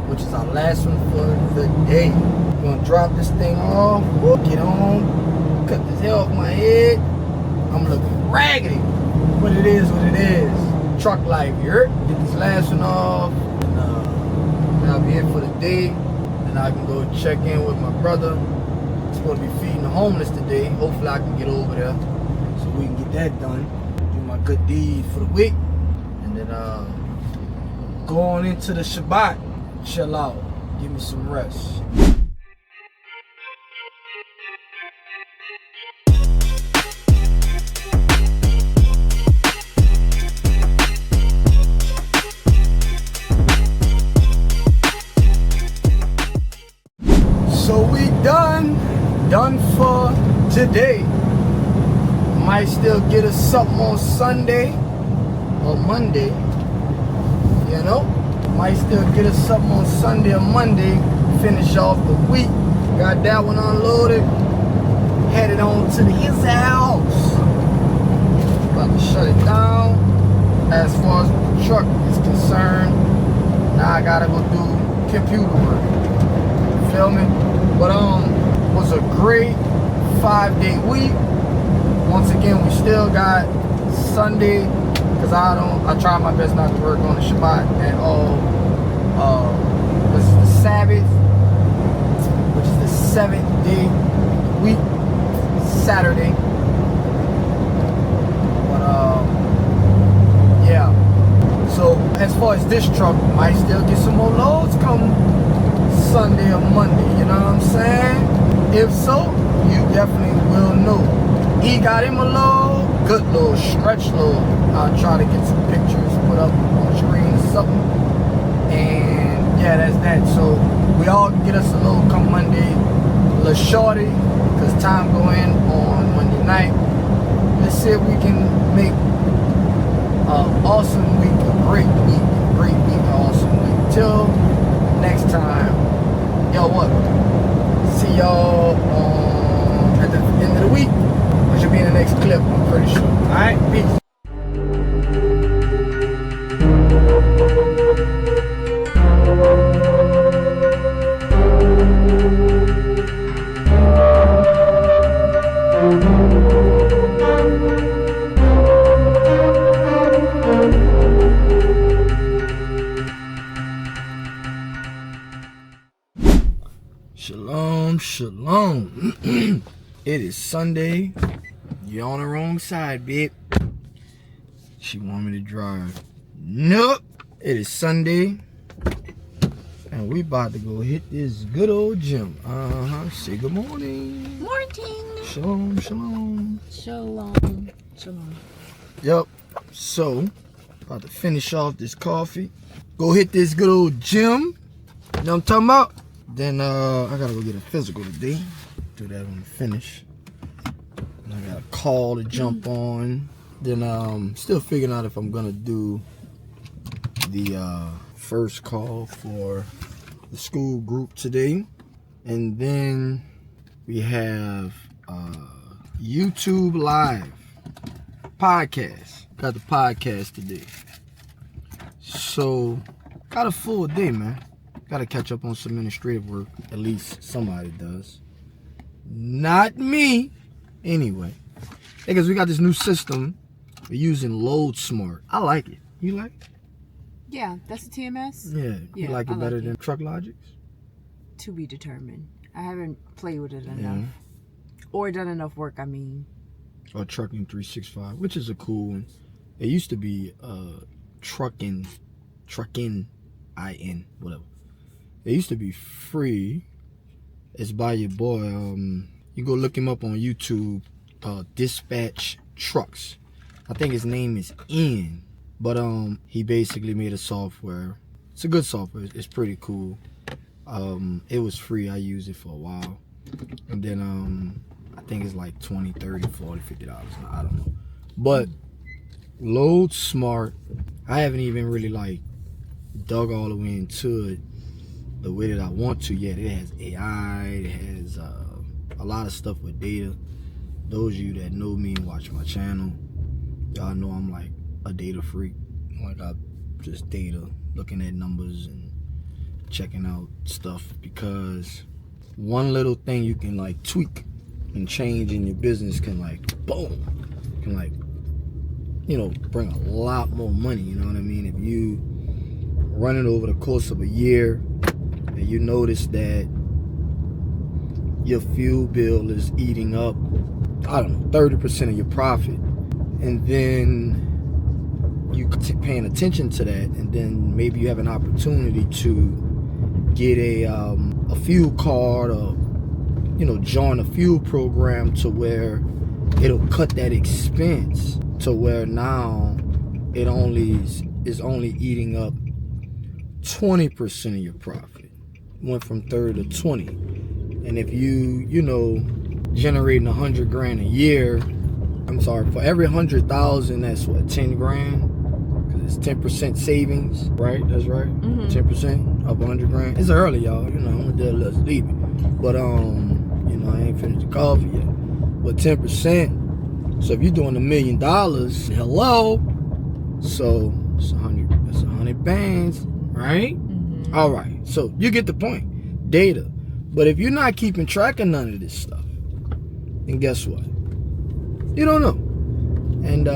which is our last one for the day. We're gonna drop this thing off, get on, cut this hair off my head. I'm looking raggedy, but it is what it is. Truck life, you heard? Get this last one off, and that'll be it for the day. Then I can go check in with my brother. He's supposed to be feeding the homeless today. Hopefully I can get over there so we can get that done. Do my good deed for the week, and then go on into the Shabbat, chill out, give me some rest. So we done for today. Might still get us something on Sunday or Monday. You know, might still get us something on Sunday or Monday, finish off the week. Got that one unloaded, headed on to his house. About to shut it down. As far as the truck is concerned, now I gotta go do computer work. Feel me? But was a great 5-day week. Once again, we still got Sunday, because I try my best not to work on the Shabbat at all. This is the Sabbath, which is the 7th day week, Saturday. But yeah. So as far as this truck, might still get some more loads come Sunday or Monday. You know what I'm saying? If so, you definitely will know. He got him a load, good load, stretch load. I'll try to get some pictures put up on the screen or something. And yeah, that's that. So we all can get us a load come Monday. A little shorty, because time go in on Monday night. Let's see if we can make an awesome week, a great week, an awesome week. Till next time. Yo, what? See y'all at the end of the week. Which will be in the next clip, I'm pretty sure. Alright, peace. Shalom, shalom. It is Sunday. You're on the wrong side, babe. She want me to drive. Nope. It is Sunday. And we about to go hit this good old gym. Say good morning. Morning. Shalom, shalom. Shalom. Shalom. Yep. So, about to finish off this coffee. Go hit this good old gym. You know what I'm talking about? Then I gotta go get a physical today. Do that when we finish. And I got a call to jump on. Then still figuring out if I'm gonna do the first call for the school group today. And then we have YouTube Live podcast. Got the podcast today. So got a full day, man. Gotta catch up on some administrative work. At least somebody does. Not me. Anyway. Because we got this new system We're using Load Smart. I like it. You like it? Yeah, that's the TMS? Yeah. You like it better than Truck Logics? To be determined. I haven't played with it enough. Or done enough work, I mean. Or Trucking 365, which is a cool one. It used to be Trucking IN, whatever. It used to be free. It's by your boy. You go look him up on YouTube. Dispatch Trucks. I think his name is Ian. But he basically made a software. It's a good software. It's pretty cool. It was free. I used it for a while. And then I think it's like $20, $30, $40, $50. I don't know. But Load Smart, I haven't even really like dug all the way into it the way that I want to yet. It has AI. It has a lot of stuff with data. Those of you that know me and watch my channel, y'all know I'm like a data freak. Like I just data, looking at numbers and checking out stuff, because one little thing you can like tweak and change in your business can like boom, can like, you know, bring a lot more money. You know what I mean? If you run it over the course of a year and you notice that your fuel bill is eating up, I don't know, 30% of your profit, and then you paying attention to that, and then maybe you have an opportunity to get a fuel card, or you know, join a fuel program to where it'll cut that expense to where now it is only eating up 20% of your profit. Went from 30 to 20. And if you know, generating 100 grand a year, I'm sorry, for every 100,000, that's what, 10 grand? Because it's 10% savings, right? That's right. 10% of 100 grand. It's early, y'all. You know, I'm gonna let's leave it. But you know, I ain't finished the coffee yet. But 10%. So if you're doing $1 million, hello. So it's 100. That's 100 bands, right? All right. So you get the point. Data. But if you're not keeping track of none of this stuff, then guess what? You don't know. And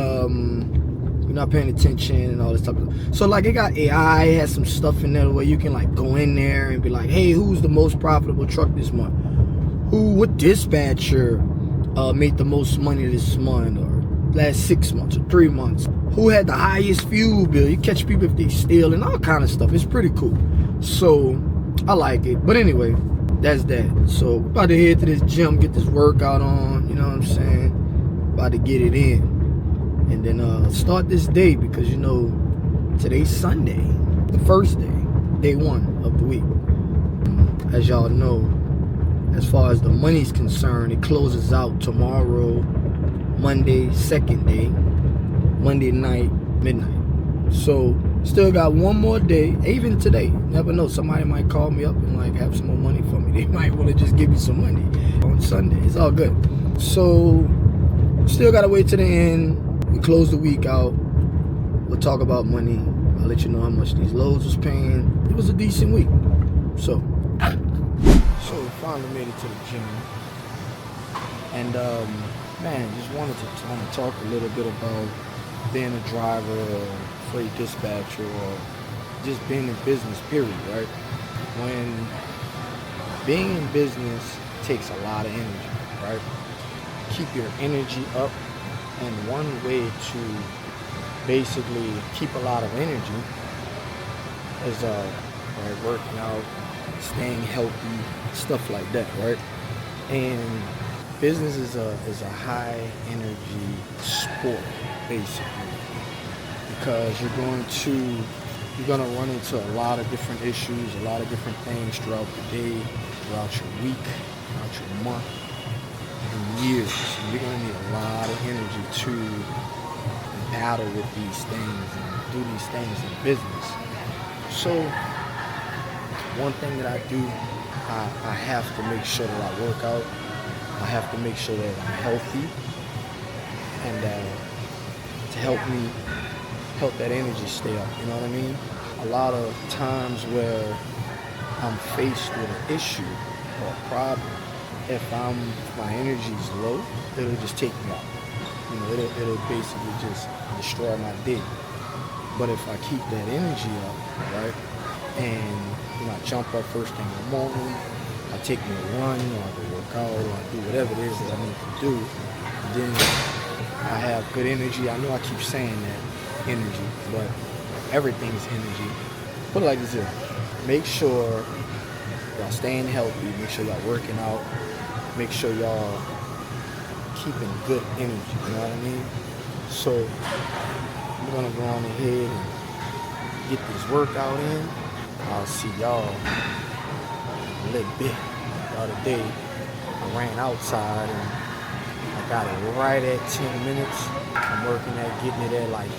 you're not paying attention and all this stuff. So like, it got AI, it has some stuff in there where you can like go in there and be like, hey, who's the most profitable truck this month? What dispatcher made the most money this month, or last 6 months, or 3 months? Who had the highest fuel bill? You catch people if they steal and all kind of stuff. It's pretty cool. So I like it. But anyway, that's that. So we're about to head to this gym, get this workout on, you know what I'm saying? About to get it in. And then start this day, because you know, today's Sunday, the first day 1 of the week. As y'all know, as far as the money's concerned, it closes out tomorrow, Monday, second day, Monday night, midnight. So still got one more day, even today. Never know, somebody might call me up and like have some more money for me. They might want to just give me some money on Sunday. It's all good. So still gotta wait to the end. We close the week out. We'll talk about money. I'll let you know how much these loads was paying. It was a decent week. So we finally made it to the gym. And man, just wanted to talk a little bit about being a driver or freight dispatcher, or just being in business, period, right? When being in business takes a lot of energy, right? Keep your energy up, and one way to basically keep a lot of energy is right, working out, staying healthy, stuff like that, right? And business is a high energy sport, basically, because you're gonna run into a lot of different issues, a lot of different things throughout the day, throughout your week, throughout your month, and years. And you're gonna need a lot of energy to battle with these things and do these things in business. So one thing that I do, I have to make sure that I work out. I have to make sure that I'm healthy, and to help that energy stay up, you know what I mean? A lot of times where I'm faced with an issue or a problem, if my energy's low, it'll just take me out. You know, it'll basically just destroy my day. But if I keep that energy up, right, and you know, I jump up first thing in the morning, I take me a run, or I go work out, or I do whatever it is that I need to do, and then I have good energy. I know I keep saying that, energy, but everything is energy. Put it like this here. Make sure y'all staying healthy. Make sure y'all working out. Make sure y'all keeping good energy, you know what I mean? So I'm gonna go on ahead and get this workout in. I'll see y'all a little bit. The other day, I ran outside and I got it right at 10 minutes. I'm working at getting it at like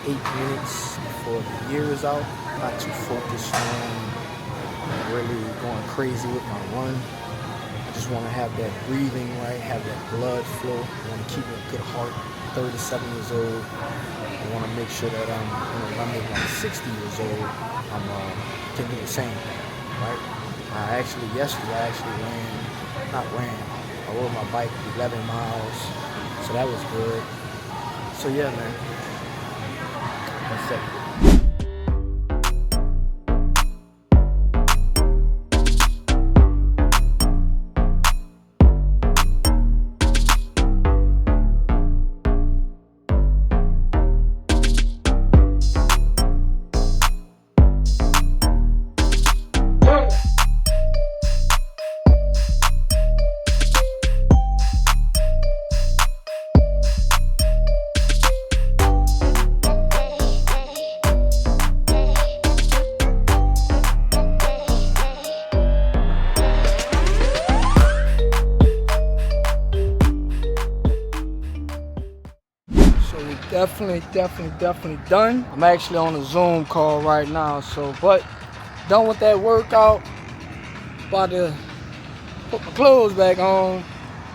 8 minutes before the year is out. Not too focused on really going crazy with my run. I just want to have that breathing right, have that blood flow. I want to keep a good heart. 37 years old. I want to make sure that when I'm like 60 years old, can do the same thing, right? Yesterday I rode my bike 11 miles, so that was good. So yeah, man, that's it. Definitely done. I'm actually on a Zoom call right now, but done with that workout. About to put my clothes back on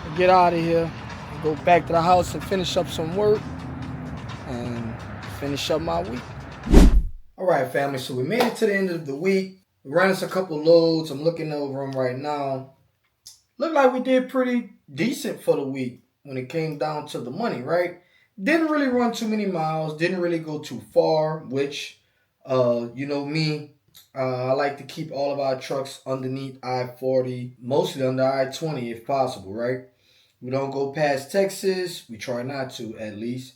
and get out of here and go back to the house and finish up some work and finish up my week. All right, family, so we made it to the end of the week. We ran us a couple loads. I'm looking over them right now. Looked like we did pretty decent for the week when it came down to the money, right? Didn't really run too many miles, didn't really go too far, which, you know me, I like to keep all of our trucks underneath I-40, mostly under I-20 if possible, right? We don't go past Texas, we try not to at least,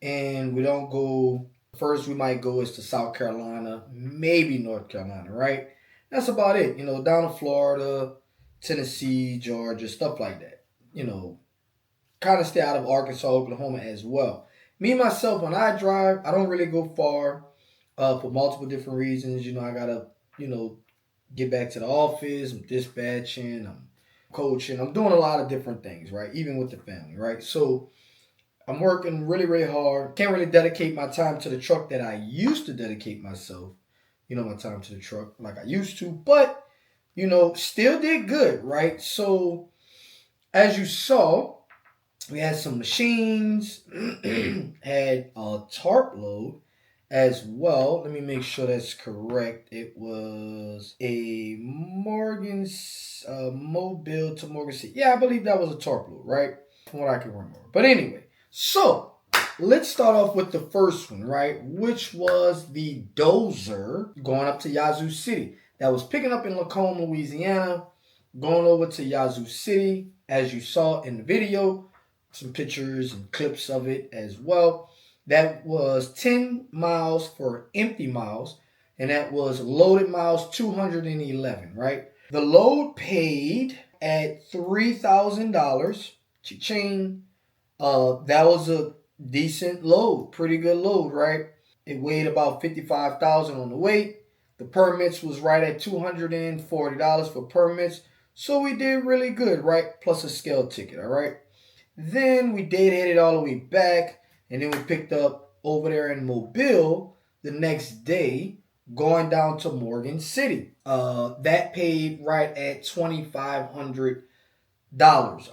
and we don't go, first we might go is to South Carolina, maybe North Carolina, right? That's about it, you know, down to Florida, Tennessee, Georgia, stuff like that, you know. Kind of stay out of Arkansas, Oklahoma as well. Me, myself, when I drive, I don't really go far for multiple different reasons. You know, I got to, you know, get back to the office. I'm dispatching. I'm coaching. I'm doing a lot of different things, right? Even with the family, right? So I'm working really, really hard. Can't really dedicate my time to the truck that I used to dedicate myself, you know, my time to the truck like I used to. But, you know, still did good, right? So as you saw, we had some machines, had a tarp load as well. Let me make sure that's correct. It was a Morgan's Mobile to Morgan City. Yeah, I believe that was a tarp load, right? From what I can remember. But anyway, so let's start off with the first one, right? Which was the Dozer going up to Yazoo City. That was picking up in Lacombe, Louisiana, going over to Yazoo City, as you saw in the video. Some pictures and clips of it as well. That was 10 miles for empty miles, and that was loaded miles 211, right? The load paid at $3,000. Cha-ching. That was a decent load, pretty good load, right? It weighed about 55,000 on the weight. The permits was right at $240 for permits. So we did really good, right? Plus a scale ticket, all right? Then we did hit it all the way back, and then we picked up over there in Mobile the next day, going down to Morgan City. That paid right at $2,500,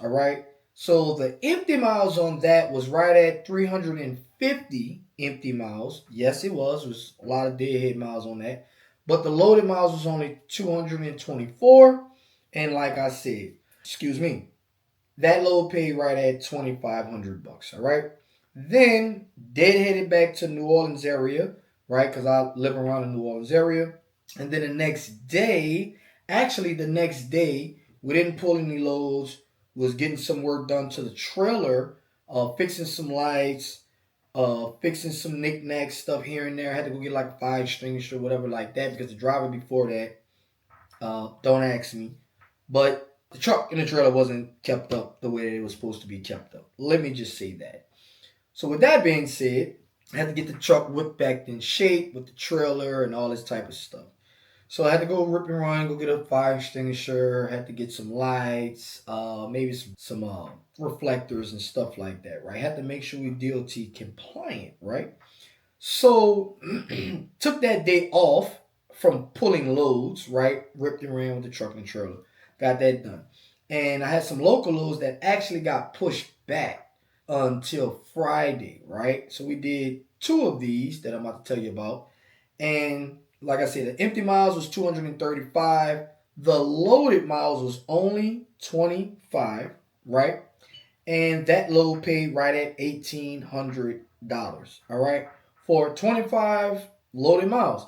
all right? So the empty miles on that was right at 350 empty miles. Yes, it was. There was a lot of deadhead miles on that. But the loaded miles was only 224. And like I said, that load paid right at $2,500, all right? Then headed back to New Orleans area, right? Because I live around the New Orleans area. And then the next day, we didn't pull any loads. We was getting some work done to the trailer, fixing some lights, fixing some knick-knack stuff here and there. I had to go get like a 5-string or whatever like that because the driver before that, don't ask me, but the truck and the trailer wasn't kept up the way it was supposed to be kept up. Let me just say that. So with that being said, I had to get the truck whipped back in shape with the trailer and all this type of stuff. So I had to go rip and run, go get a fire extinguisher, had to get some lights, maybe some reflectors and stuff like that, right? Had to make sure we DOT compliant, right? So took that day off from pulling loads, right? Ripped and ran with the truck and trailer. Got that done. And I had some local loads that actually got pushed back until Friday, right? So we did 2 of these that I'm about to tell you about. And like I said, the empty miles was 235. The loaded miles was only 25, right? And that load paid right at $1,800, all right? For 25 loaded miles.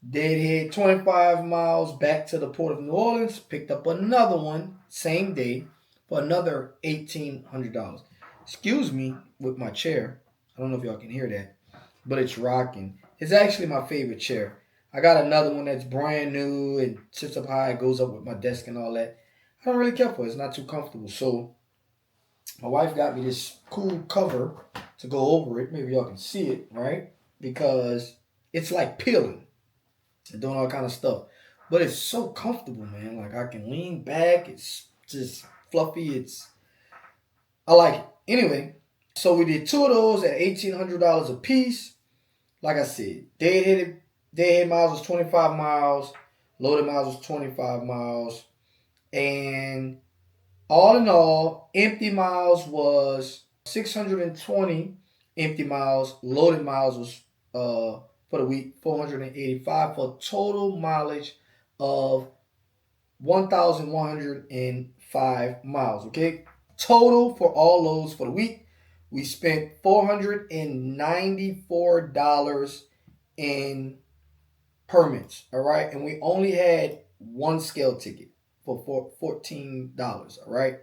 Deadhead 25 miles back to the Port of New Orleans. Picked up another one, same day, for another $1,800. Excuse me with my chair. I don't know if y'all can hear that, but it's rocking. It's actually my favorite chair. I got another one that's brand new and sits up high. It goes up with my desk and all that. I don't really care for it. It's not too comfortable. So my wife got me this cool cover to go over it. Maybe y'all can see it, right? Because it's like peeling and doing all kind of stuff. But it's so comfortable, man. Like I can lean back. It's just fluffy. I like it. Anyway, so we did 2 of those at $1,800 a piece. Like I said, deadhead miles was 25 miles. Loaded miles was 25 miles. And all in all, empty miles was 620 empty miles. Loaded miles was, for the week, 485 for a total mileage of 1,105 miles, okay? Total for all loads for the week, we spent $494 in permits, all right? And we only had 1 scale ticket for $14, all right?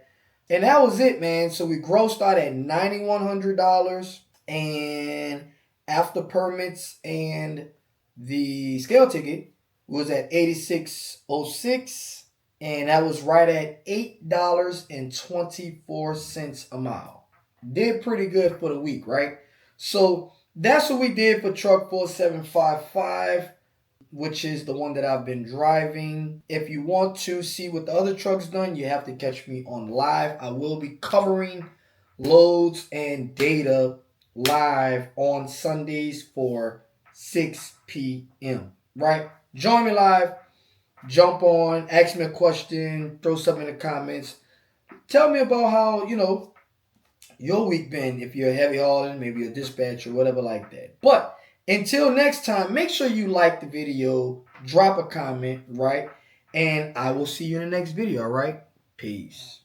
And that was it, man. So we grossed out at $9,100, and after permits and the scale ticket was at $86.06, and that was right at $8.24 a mile. Did pretty good for the week, right? So that's what we did for truck 4755, which is the one that I've been driving. If you want to see what the other truck's done, you have to catch me on live. I will be covering loads and data live on Sundays for 6 p.m. right? Join me live. Jump on, ask me a question, throw something in the comments. Tell me about how, your week been, if you're heavy hauling, maybe a dispatcher, whatever like that. But until next time, make sure you like the video, drop a comment, right? And I will see you in the next video, all right? Peace.